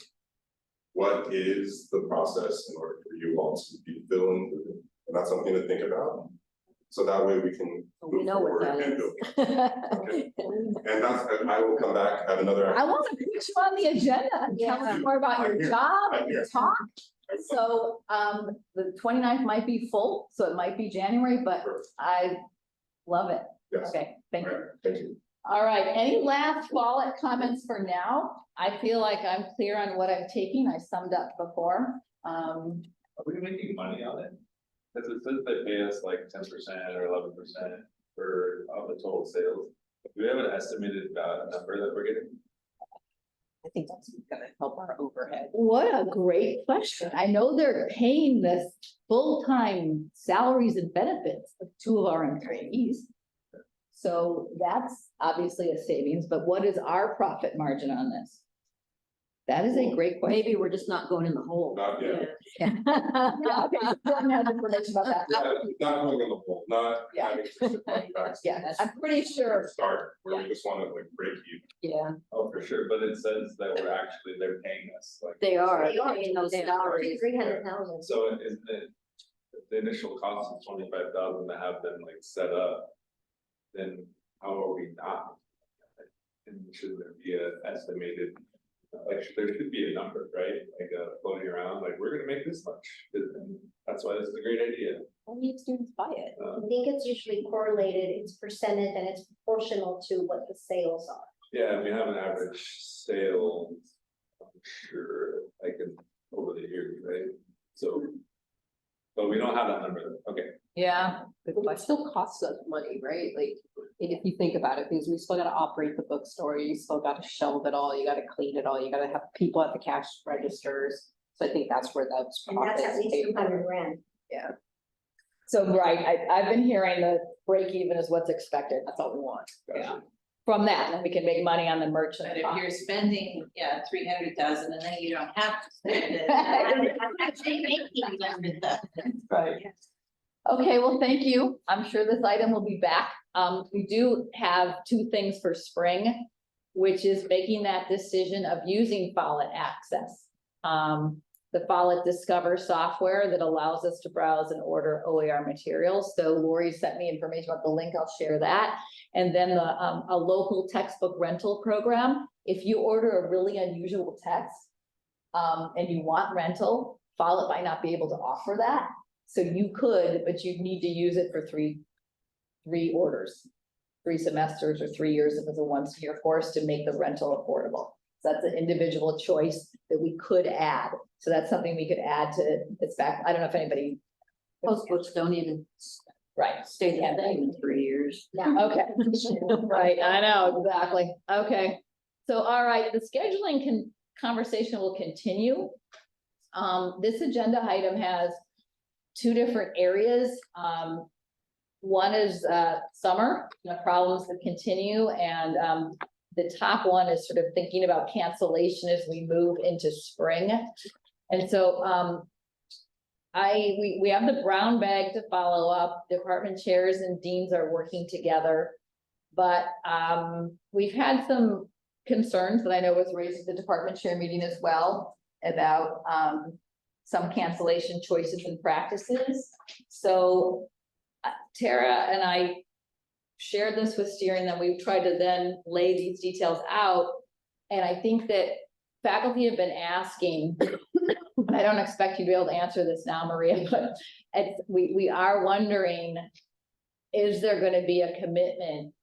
what is the process in order for you all to be filling? And that's something to think about. So that way we can We know what that is. Okay. And I will come back at another. I want to put you on the agenda and tell us more about your job and your talk. So the 29th might be full, so it might be January, but I love it. Yes. Okay, thank you. Thank you. All right, any last Follett comments for now? I feel like I'm clear on what I'm taking. I summed up before. Are we making money on it? Because it says they pay us like 10% or 11% for the total sales. Do we have an estimated number that we're getting? I think that's gonna help our overhead. What a great question. I know they're paying this full-time salaries and benefits of 2 of our employees. So that's obviously a savings, but what is our profit margin on this? That is a great question. Maybe we're just not going in the hole. Not yet. Yeah, okay, don't have information about that. Yeah, not going in the hole, not Yeah. having to shift money back. Yeah, I'm pretty sure. Start, where we just want to like break even. Yeah. Oh, for sure, but it says that we're actually, they're paying us, like. They are. They are paying those They are. salaries. 300,000. So is the initial cost of 25,000 to have them like set up, then how are we not? And should there be an estimated, like, there should be a number, right? Like, floating around, like, we're gonna make this much, and that's why this is a great idea. How many students buy it? I think it's usually correlated, it's percentage and it's proportional to what the sales are. Yeah, we have an average sale, I'm sure, like, over the years, right? So. But we don't have that number, okay. Yeah. But it still costs us money, right? Like, if you think about it, because we still gotta operate the bookstore, you still gotta shelve it all, you gotta clean it all, you gotta have people at the cash registers. So I think that's where those And that's profits at least came from. 200 grand. Yeah. So, right, I've been hearing the break even is what's expected. That's all we want. Yeah. From that, then we can make money on the merchant. But if you're spending, 300,000 and then you don't have to spend it. Actually, making Right. Okay, well, thank you. I'm sure this item will be back. We do have two things for spring, which is making that decision of using Follett Access. The Follett Discover software that allows us to browse and order OER materials. So Lori sent me information about the link. I'll share that. And then a local textbook rental program. If you order a really unusual text, and you want rental, Follett might not be able to offer that. So you could, but you'd need to use it for three orders, 3 semesters or 3 years if it's a once-a-year course to make the rental affordable. So that's an individual choice that we could add. So that's something we could add to this back. I don't know if anybody. Most books don't even Right. stay the same in 3 years. Okay, right, I know, exactly. Okay. So, all right, the scheduling conversation will continue. This agenda item has 2 different areas. One is summer, the problems that continue, and the top one is sort of thinking about cancellation as we move into spring. And so we have the brown bag to follow up. Department chairs and deans are working together. But we've had some concerns that I know was raised at the department chair meeting as well about some cancellation choices and practices. So Tara and I shared this with steering, then we've tried to then lay these details out. And I think that faculty have been asking, and I don't expect you to be able to answer this now, Maria, but we are wondering, is there going to be a commitment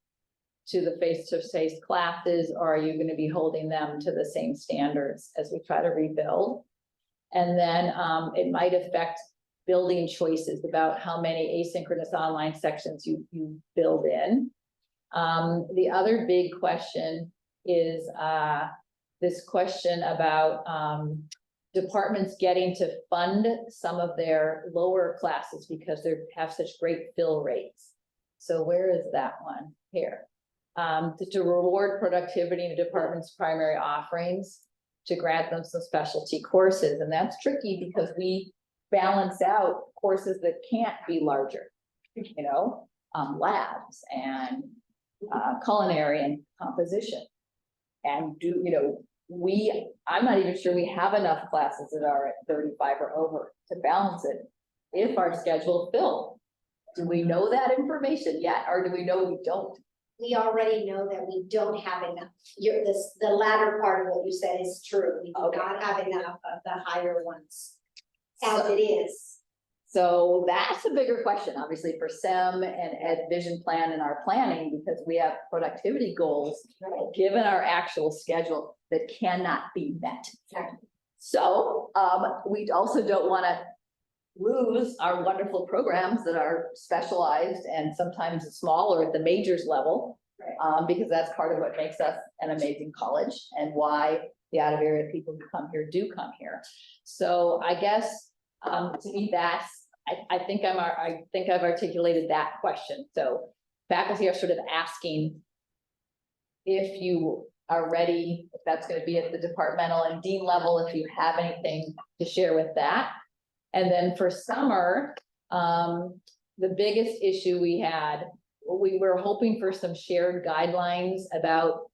to the face-to-face classes, or are you going to be holding them to the same standards as we try to rebuild? And then it might affect building choices about how many asynchronous online sections you build in. The other big question is this question about departments getting to fund some of their lower classes because they have such great fill rates. So where is that one? Here. To reward productivity in the department's primary offerings, to grant them some specialty courses. And that's tricky because we balance out courses that can't be larger, you know, labs and culinary and composition. And I'm not even sure we have enough classes that are at 35 or over to balance it if our schedule filled. Do we know that information yet, or do we know we don't? We already know that we don't have enough. The latter part of what you said is true. We do not have enough of the higher ones as it is. So that's a bigger question, obviously, for SEM and Ed Vision Plan and our planning, because we have productivity goals given our actual schedule that cannot be met. So we also don't want to lose our wonderful programs that are specialized and sometimes smaller at the majors level, because that's part of what makes us an amazing college and why the out of area people who come here do come here. So I guess to me, I think I've articulated that question. So faculty are sort of asking if you are ready, if that's gonna be at the departmental and dean level, if you have anything to share with that. And then for summer, the biggest issue we had, we were hoping for some shared guidelines about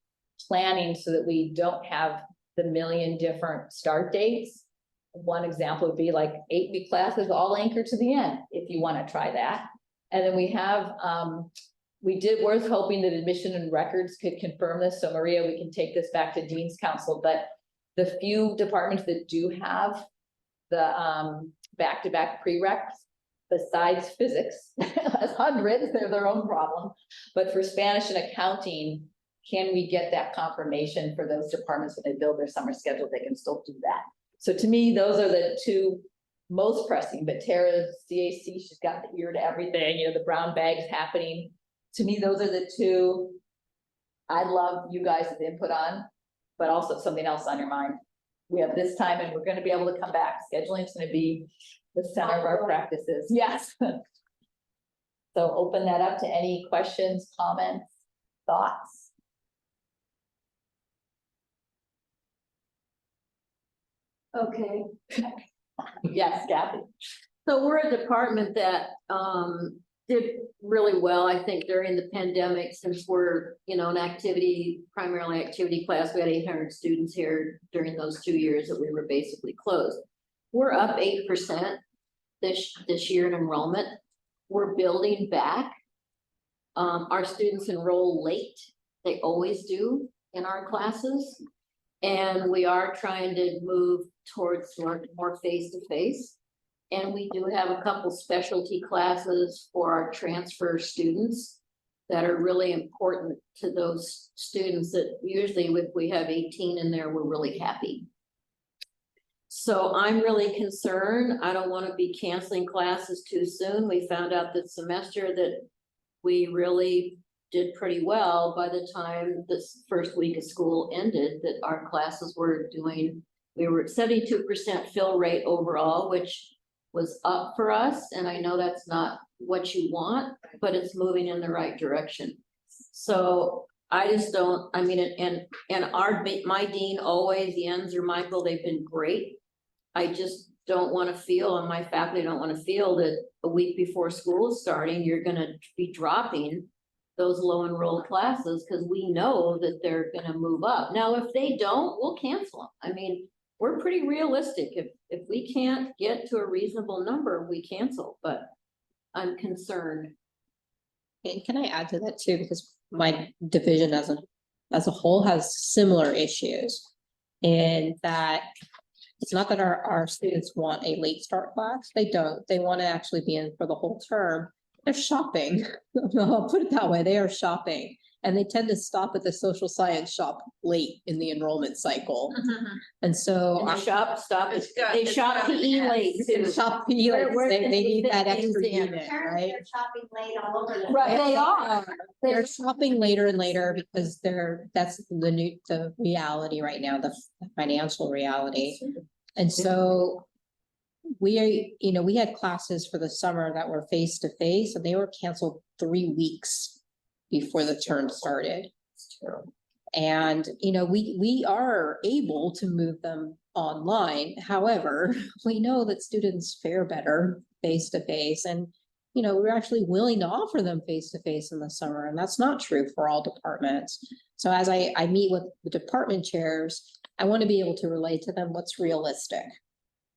planning so that we don't have the million different start dates. One example would be like 8-week classes all anchored to the end, if you want to try that. And then we have, we're hoping that admission and records could confirm this. So Maria, we can take this back to Dean's Council, but the few departments that do have the back-to-back prereqs, besides physics, as hundreds, they're their own problem. But for Spanish and accounting, can we get that confirmation for those departments when they build their summer schedule, they can still do that? So to me, those are the two most pressing, but Tara's CAC, she's got the ear to everything, you know, the brown bag is happening. To me, those are the two I'd love you guys' input on, but also something else on your mind. We have this time and we're gonna be able to come back. Scheduling is gonna be the center of our practices, yes. So open that up to any questions, comments, thoughts? Okay, Yes, Kathy. so we're a department that did really well, I think, during the pandemic, since we're, you know, an activity, primarily activity class. We had 800 students here during those 2 years that we were basically closed. We're up 8% this year in enrollment. We're building back. Our students enroll late. They always do in our classes. And we are trying to move towards more face-to-face. And we do have a couple specialty classes for our transfer students that are really important to those students that usually if we have 18 in there, we're really happy. So I'm really concerned. I don't want to be canceling classes too soon. We found out this semester that we really did pretty well by the time this first week of school ended, that our classes were doing, we were at 72% fill rate overall, which was up for us. And I know that's not what you want, but it's moving in the right direction. So I just don't, I mean, my dean always, Jens or Michael, they've been great. I just don't want to feel, and my faculty don't want to feel that a week before school is starting, you're going to be dropping those low enrolled classes, because we know that they're going to move up. Now, if they don't, we'll cancel them. I mean, we're pretty realistic. If we can't get to a reasonable number, we cancel, but I'm concerned. And can I add to that too, because my division as a whole has similar issues. And that it's not that our students want a late start class, they don't, they want to actually be in for the whole term. They're shopping, I'll put it that way, they are shopping. And they tend to stop at the social science shop late in the enrollment cycle. And so. And they shop PE late too. Shop PE late, they need that extra unit, right? They're shopping late all over the. Right, they are. They're shopping later and later because that's the reality right now, the financial reality. And so we had classes for the summer that were face-to-face and they were canceled 3 weeks before the term started. And, we are able to move them online. However, we know that students fare better face-to-face and, we're actually willing to offer them face-to-face in the summer, and that's not true for all departments. So as I meet with the department chairs, I want to be able to relate to them what's realistic,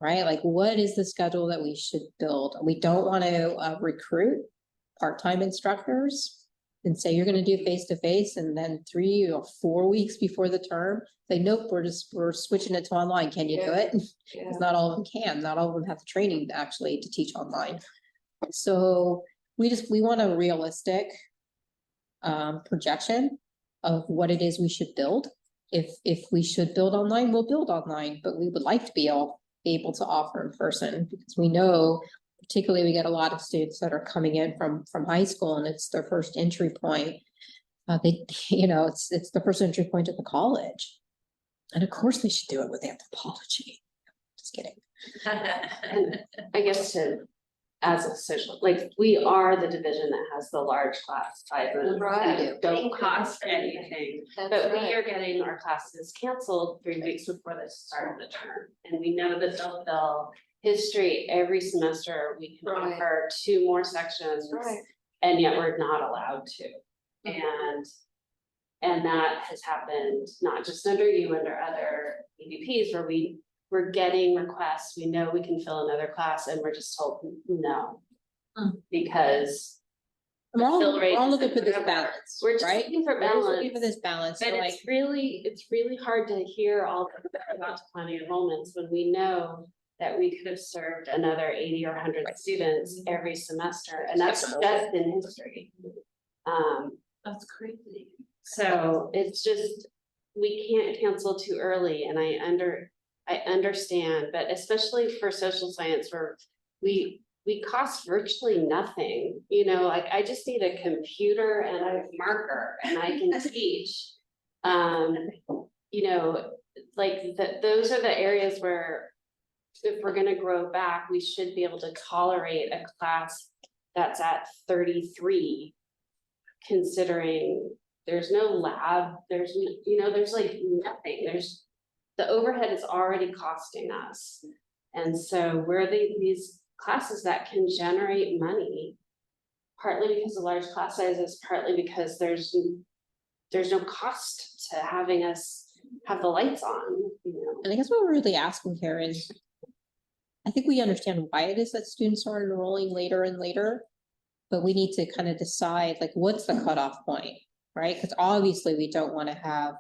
right? Like, what is the schedule that we should build? We don't want to recruit part-time instructors and say, you're going to do face-to-face, and then 3 or 4 weeks before the term, say, nope, we're switching it to online. Can you do it? Because not all of them can, not all of them have the training actually to teach online. So we want a realistic projection of what it is we should build. If we should build online, we'll build online, but we would like to be able to offer in person, because we know, particularly we get a lot of students that are coming in from high school and it's their first entry point. It's the first entry point to the college. And of course they should do it with anthropology. Just kidding. I guess to as a social, like, we are the division that has the large class sizes. Right. That don't cost anything, That's but we right. are getting our classes canceled 3 weeks before the start of the term. And we know that they'll fill history every semester, we can Right. offer 2 more sections. Right. And yet we're not allowed to. And that has happened not just under you, under other EVPs where we're getting requests, we know we can fill another class and we're just told no. Because We're all, fill we're rate all looking isn't for this whatever. balance, We're just right? looking for We're just looking for balance. this balance, But so like, it's really hard to hear all about declining enrollments when we know that we could have served another 80 or 100 students every semester, and that's just in history. That's crazy. So it's just, we can't cancel too early, and I understand, but especially for social science where we cost virtually nothing, you know, like I just need a computer and a marker and I can teach. You know, like those are the areas where if we're gonna grow back, we should be able to tolerate a class that's at 33, considering there's no lab, there's like nothing, the overhead is already costing us. And so we're these classes that can generate money, partly because of large class sizes, partly because there's no cost to having us have the lights on, you know. and I guess what we're really asking here is, I think we understand why it is that students are enrolling later and later, but we need to kind of decide, like, what's the cutoff point, right? Because obviously we don't want to have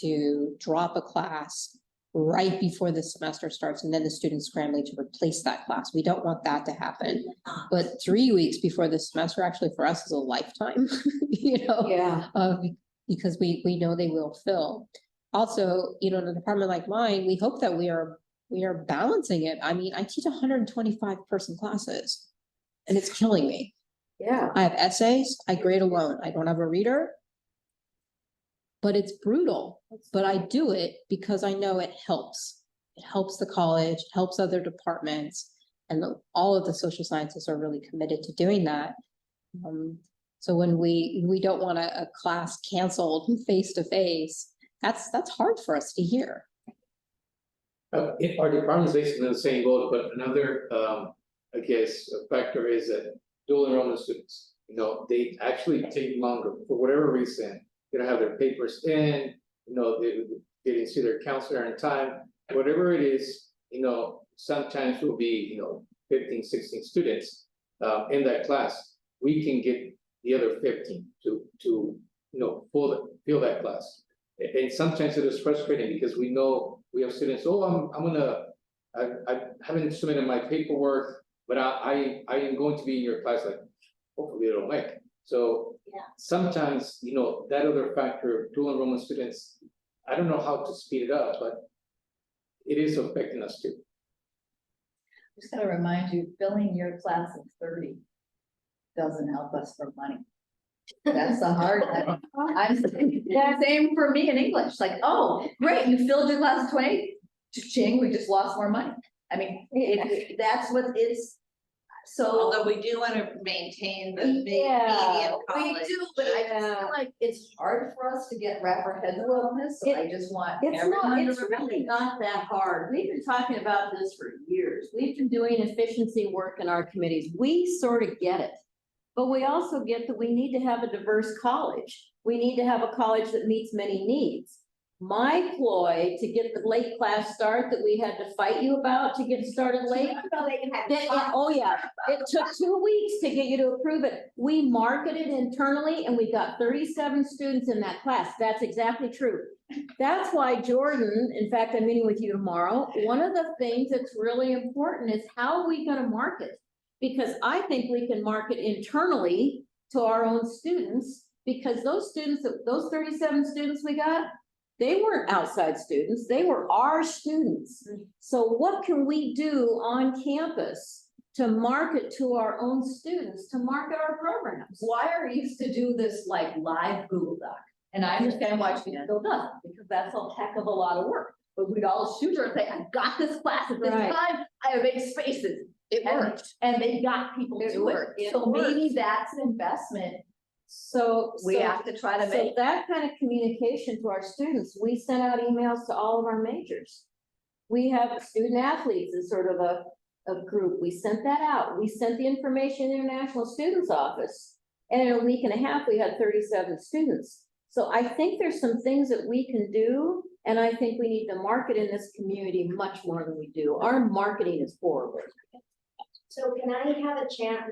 to drop a class right before the semester starts and then the students scrambling to replace that class. We don't want that to happen. But 3 weeks before the semester actually for us is a lifetime, you know? Yeah. Because we know they will fill. Also, you know, in a department like mine, we hope that we are balancing it. I mean, I teach 125 person classes and it's killing me. Yeah. I have essays, I grade alone. I don't have a reader. But it's brutal, but I do it because I know it helps. It helps the college, helps other departments, and all of the social sciences are really committed to doing that. So when we don't want a class canceled face to face, that's hard for us to hear. Our department is basically in the same boat, but another, I guess, factor is that dual enrollment students, you know, they actually take longer for whatever reason. They don't have their papers in, you know, they didn't see their counselor in time, whatever it is, you know, sometimes will be, you know, 15, 16 students in that class. We can get the other 15 to you know, fill that class. And sometimes it is frustrating because we know we have students, oh, I haven't submitted my paperwork, but I am going to be in your class, like, hopefully it'll make. So sometimes, you know, that other factor of dual enrollment students, I don't know how to speed it up, but it is affecting us too. Just gotta remind you, filling your class of 30 doesn't help us for money. That's the hard thing. I'm saying, same for me in English, like, oh, great, you filled your class of 20, ching, we just lost more money. I mean, that's what it's, so. Although we do want to maintain the median college. We do, but I just feel like it's hard for us to wrap our heads around this, so I just want everyone to It's remember. really not that hard. We've been talking about this for years. We've been doing efficiency work in our committees. We sort of get it. But we also get that we need to have a diverse college. We need to have a college that meets many needs. My ploy to get the late class start that we had to fight you about to get started late. Oh yeah, it took 2 weeks to get you to approve it. We marketed internally and we got 37 students in that class. That's exactly true. That's why Jordan, in fact, I'm meeting with you tomorrow. One of the things that's really important is how are we gonna market? Because I think we can market internally to our own students, because those students, those 37 students we got, they weren't outside students, they were our students. So what can we do on campus to market to our own students, to market our programs? Wire used to do this like live Google Doc, and I understand why she still does, because that's a heck of a lot of work. But we'd all shoot her and say, I got this class at this Right. time, I have 8 spaces. It worked. And they got people It to worked. it. It So maybe worked. that's an investment So. we so- have to try to So make. that kind of communication to our students, we sent out emails to all of our majors. We have student athletes as sort of a group. We sent that out. We sent the information to International Students Office. And in a week and a half, we had 37 students. So I think there's some things that we can do, and I think we need to market in this community much more than we do. Our marketing is horrible. So can I have a chance?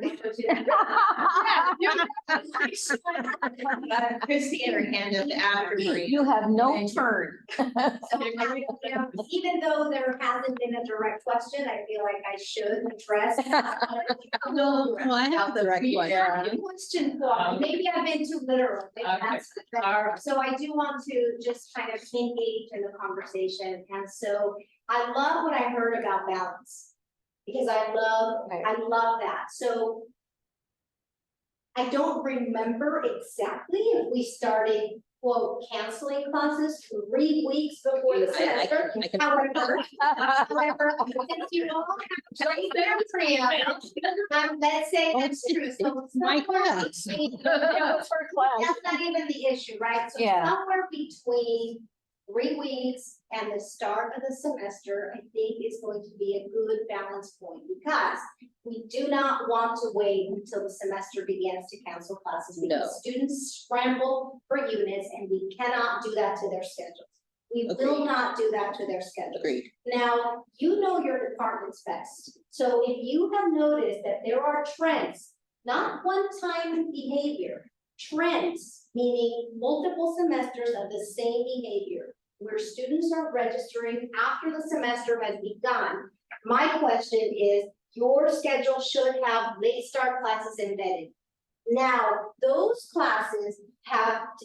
Christie and her hand up after Marie. You have no turn. Even though there hasn't been a direct question, I feel like I should address. No, well, I have the direct question. Question for me. Maybe I've been too literal. Maybe that's- So I do want to just kind of engage in the conversation. And so I love what I heard about balance. Because I love that. So I don't remember exactly if we started, quote, canceling classes 3 weeks before the semester. However, since you all have great memory of it, let's say that's true. So My somewhere class. between- That's not even the issue, right? So Yeah. somewhere between 3 weeks and the start of the semester, I think is going to be a good balance point, because we do not want to wait until the semester begins to cancel classes. Because students scramble for units, and we cannot do that to their schedules. We will not do that to their schedules. Agreed. Now, you know your departments best. So if you have noticed that there are trends, not one-time behavior, trends, meaning multiple semesters of the same behavior, where students are registering after the semester has begun. My question is, your schedule should have late start classes embedded. Now, those classes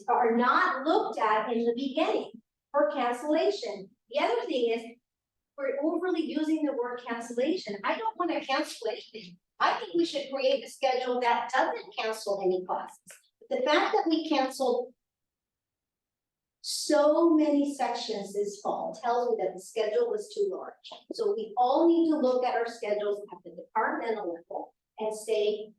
are not looked at in the beginning for cancellation. The other thing is, we're overly using the word cancellation. I don't want to cancel anything. I think we should create a schedule that doesn't cancel any classes. The fact that we canceled so many sections this fall tells me that the schedule was too large. So we all need to look at our schedules at the departmental level and say,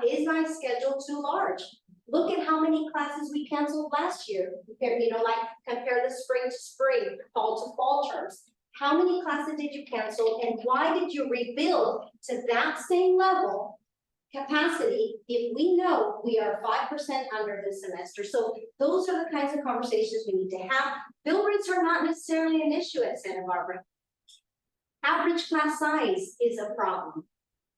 is my schedule too large? Look at how many classes we canceled last year. Compare the spring to spring, fall to fall terms. How many classes did you cancel, and why did you rebuild to that same level capacity if we know we are 5% under this semester? So those are the kinds of conversations we need to have. Bill rates are not necessarily an issue at Santa Barbara. Average class size is a problem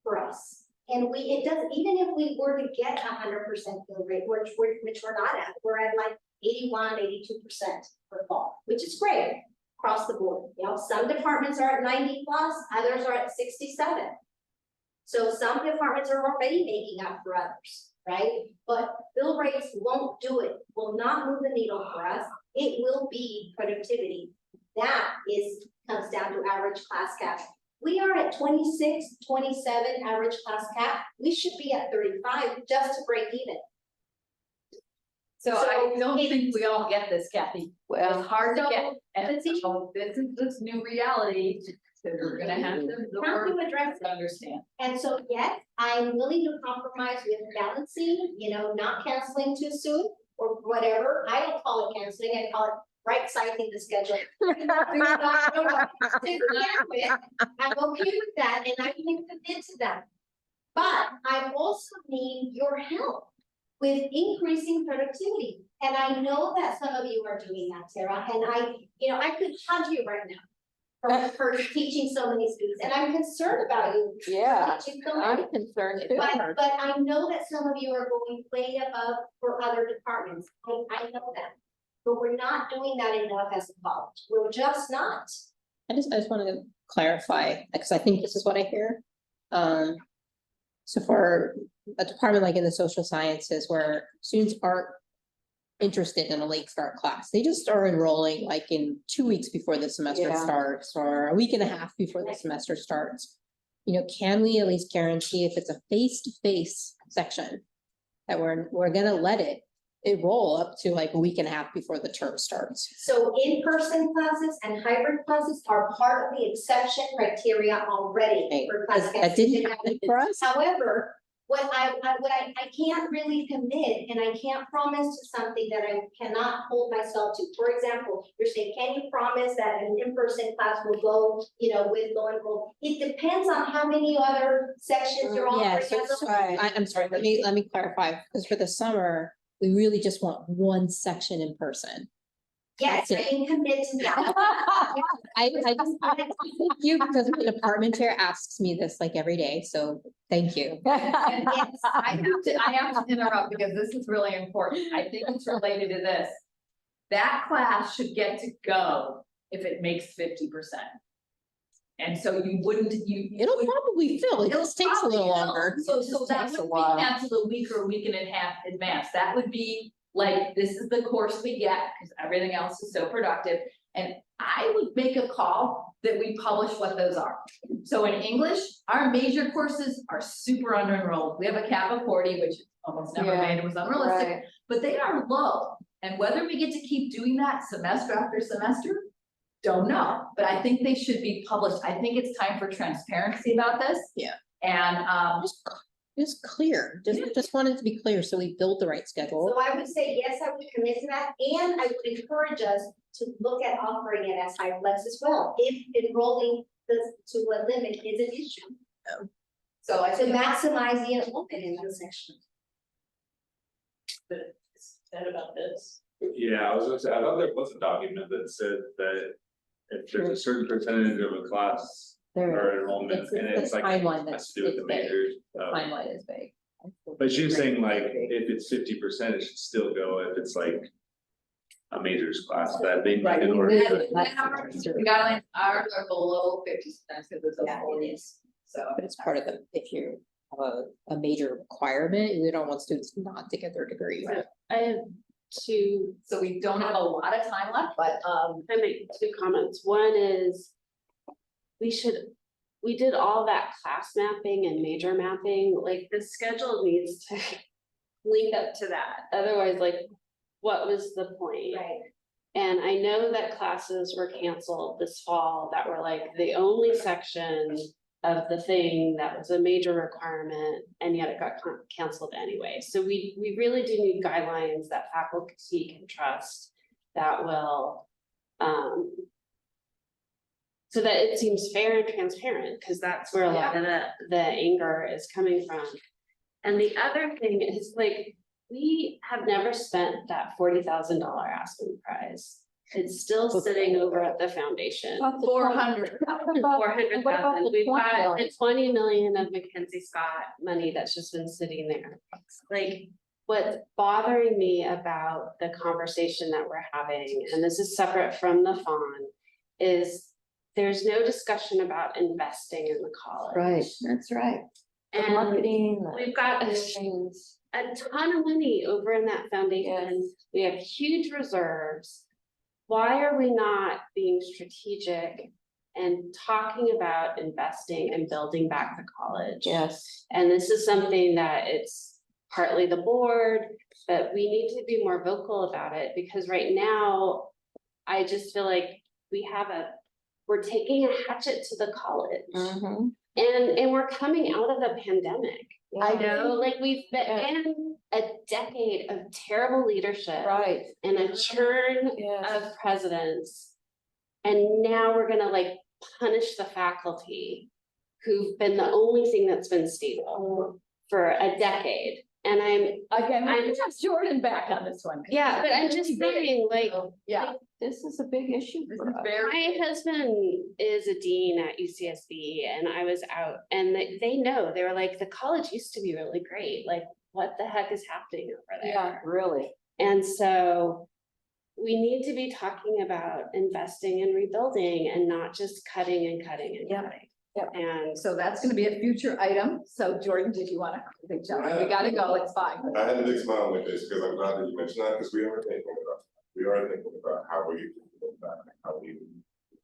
for us. And it doesn't, even if we were to get 100% bill rate, which we're not at, we're at like 81, 82% for fall, which is great across the board. You know, some departments are at 90 plus, others are at 67. So some departments are already making up for others, right? But bill rates won't do it, will not move the needle for us. It will be productivity. That comes down to average class cap. We are at 26, 27 average class cap. We should be at 35 just to break even. So I don't think we all get this, Kathy. Well, It's hard to so get, and so this is this new reality that we're gonna have to address it. understand. And so, yes, I'm willing to compromise with balancing, not canceling too soon or whatever. I don't call it canceling, I call it right sizing the schedule. I'm okay with that, and I can commit to that. But I also need your help with increasing productivity. And I know that some of you are doing that, Tara, and I could hug you right now for teaching so many students, and I'm concerned about you. Yeah, teaching so many. I'm concerned too. But I know that some of you are going way above for other departments. I know that. But we're not doing that enough as a college. We're just not. I just want to clarify, because I think this is what I hear. So for a department like in the social sciences where students aren't interested in a late start class, they just are enrolling like in 2 weeks before the semester starts, or a week and a half before the semester starts. Can we at least guarantee if it's a face-to-face section that we're gonna let it enroll up to like a week and a half before the term starts. So in-person classes and hybrid classes are part of the exception criteria already for class. That didn't happen for us. However, what I can't really commit and I can't promise to something that I cannot hold myself to. For example, you're saying, can you promise that an in-person class will go, with low enrollment? It depends on how many other sections you're Yeah, offering. so I'm sorry, let me clarify, because for the summer, we really just want one section in person. Yes, I That's it. can commit to that. I thank you, because my department chair asks me this like every day, so thank you. And yes, I have to interrupt because this is really important. I think it's related to this. That class should get to go if it makes 50%. And so you wouldn't, It'll probably fill, it just takes a little longer. So It just that takes a would while. be canceled a week or a week and a half advance. That would be like, this is the course we get, because everything else is so productive. And I would make a call that we publish what those are. So in English, our major courses are super under enrolled. We have a cap of 40, which almost never made, it was unrealistic, but they are low. And whether we get to keep doing that semester after semester, don't know, but I think they should be published. I think it's time for transparency about this. Yeah. And, Just clear, just wanted to be clear, so we build the right schedule. So I would say, yes, I would commit to that, and I would encourage us to look at offering it as high flex as well, if enrolling to a limit is an issue. So I To maximize the enrollment in those sections. Said about this. Yeah, I was gonna say, I thought there was a document that said that if there's a certain percentage of a class or enrollment, and it's like, timeline has to do with the majors. Timeline is big. But she was saying like, if it's 50%, it should still go if it's like a majors class that they need in order to. The guidelines are below 50%, because it's a 40s, so. But it's part of the, if you have a major requirement, we don't want students not to get their degree. I have two. So we don't have a lot of time left, but, I make two comments. One is, we did all that class mapping and major mapping, like the schedule needs to link up to that. Otherwise, like, what was the point? Right. And I know that classes were canceled this fall that were like the only section of the thing that was a major requirement, and yet it got canceled anyway. So we really do need guidelines that faculty can trust that will, so that it seems fair and transparent, because that's where a lot of the anger is coming from. And the other thing is, like, we have never spent that $40,000 Aspen Prize. It's still sitting over at the foundation. 400. 400,000. We've got the 20 million of Mackenzie Scott money that's just been sitting there. Like, what's bothering me about the conversation that we're having, and this is separate from the fawn, is there's no discussion about investing in the college. Right, that's right. And Marketing. we've got a ton of money over in that foundation. We have huge reserves. Why are we not being strategic and talking about investing and building back the college? Yes. And this is something that it's partly the board, but we need to be more vocal about it, because right now, I just feel like we're taking a hatchet to the college. Mm-hmm. And we're coming out of the pandemic. Yeah. I know, like, we've been in a decade of terrible leadership. Right. And a churn of presidents. And now we're gonna like punish the faculty who've been the only thing that's been stable for a decade. And I'm have Jordan back on this one. Yeah, but I'm just saying, like, yeah, this is a big issue for us. my husband is a dean at UCSB, and I was out, and they know, they were like, the college used to be really great. Like, what the heck is happening over there? Yeah, really. And so we need to be talking about investing and rebuilding, and not just cutting and cutting and cutting. Yep. And so that's gonna be a future item. So Jordan, did you wanna, we gotta go, it's fine. I had a big smile on my face because I'm glad that you mentioned that, because we are thinking about how we look back, how we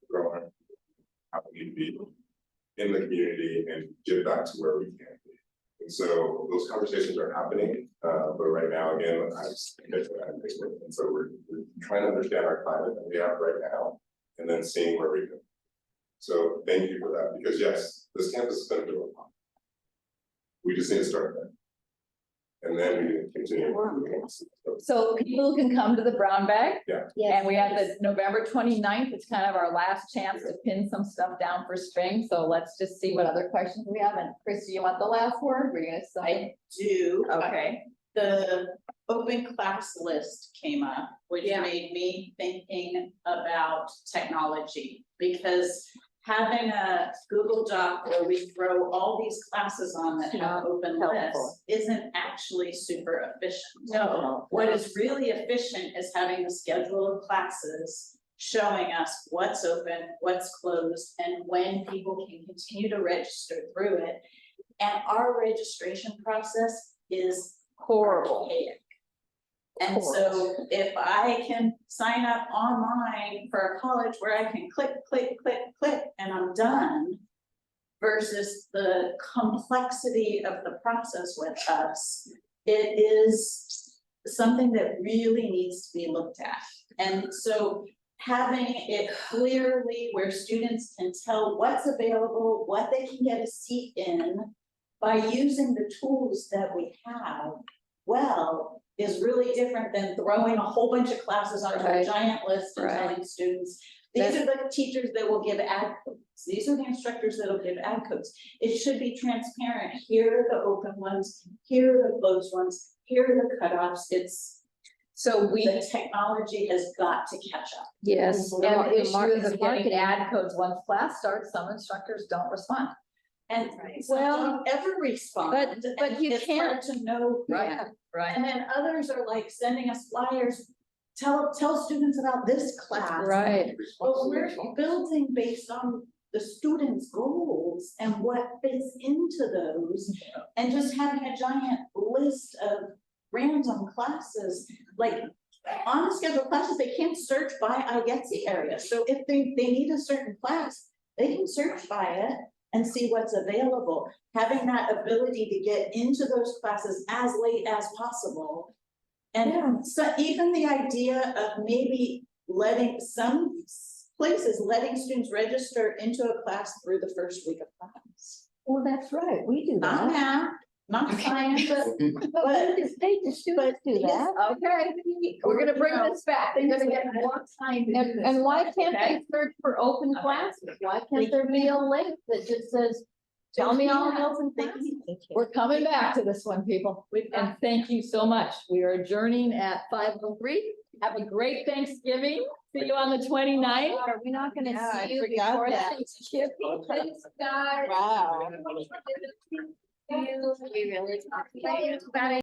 grow, how we be in the community and get back to where we can be. And And so those conversations are happening, but right now, again, and so we're trying to understand our climate that we have right now, and then seeing where we go. So thank you for that, because yes, this campus is gonna do a lot. We just need to start there. And then we can continue. So people can come to the brown bag. Yeah. And we have the November 29th. It's kind of our last chance to pin some stuff down for spring. So let's just see what other questions we have. And Chris, do you want the last word? We're gonna say. I do. Okay. The open class list came up, which made me thinking about technology. Because having a Google Doc where we throw all these classes on that have open lists isn't actually super efficient. No. What is really efficient is having the schedule of classes showing us what's open, what's closed, and when people can continue to register through it. And our registration process is horrible. And so if I can sign up online for a college where I can click, and I'm done, versus the complexity of the process with us, it is something that really needs to be looked at. And so having it clearly where students can tell what's available, what they can get a seat in by using the tools that we have, is really different than throwing a whole bunch of classes onto a giant list and telling students, these are the teachers that will give ad codes. These are the instructors that will give ad codes. It should be transparent. Here are the open ones, here are the closed ones, here are the cutoffs. The technology has got to catch up. Yes. And And the issue the is getting ad codes. Once class starts, some instructors don't respond. And some don't ever respond. but and you it's hard can't- to know. Right. And then others are like sending us flyers, tell students about this class. Right. But we're building based on the students' goals and what fits into those. And just having a giant list of random classes, like on the scheduled classes, they can't search by IGETSI area. So if they need a certain class, they can search by it and see what's available. Having that ability to get into those classes as late as possible. And so even the idea of maybe letting some places, letting students register into a class through the first week of class. Well, that's right, we do Not that. math, not science, but The state, the students do that. Okay, we're gonna bring this back. They're gonna get more time. to do this. And why can't Okay? they search for open classes? Why can't there be a link that just says, tell me all the open classes? We're coming back to this one, people. And thank you so much. We are adjourning at 5:03. Have a great Thanksgiving. See you on the 29th. Are we not gonna Yeah, I see you forgot before that. Thanksgiving? Thanks, guys. Wow. We really appreciate you. Bye.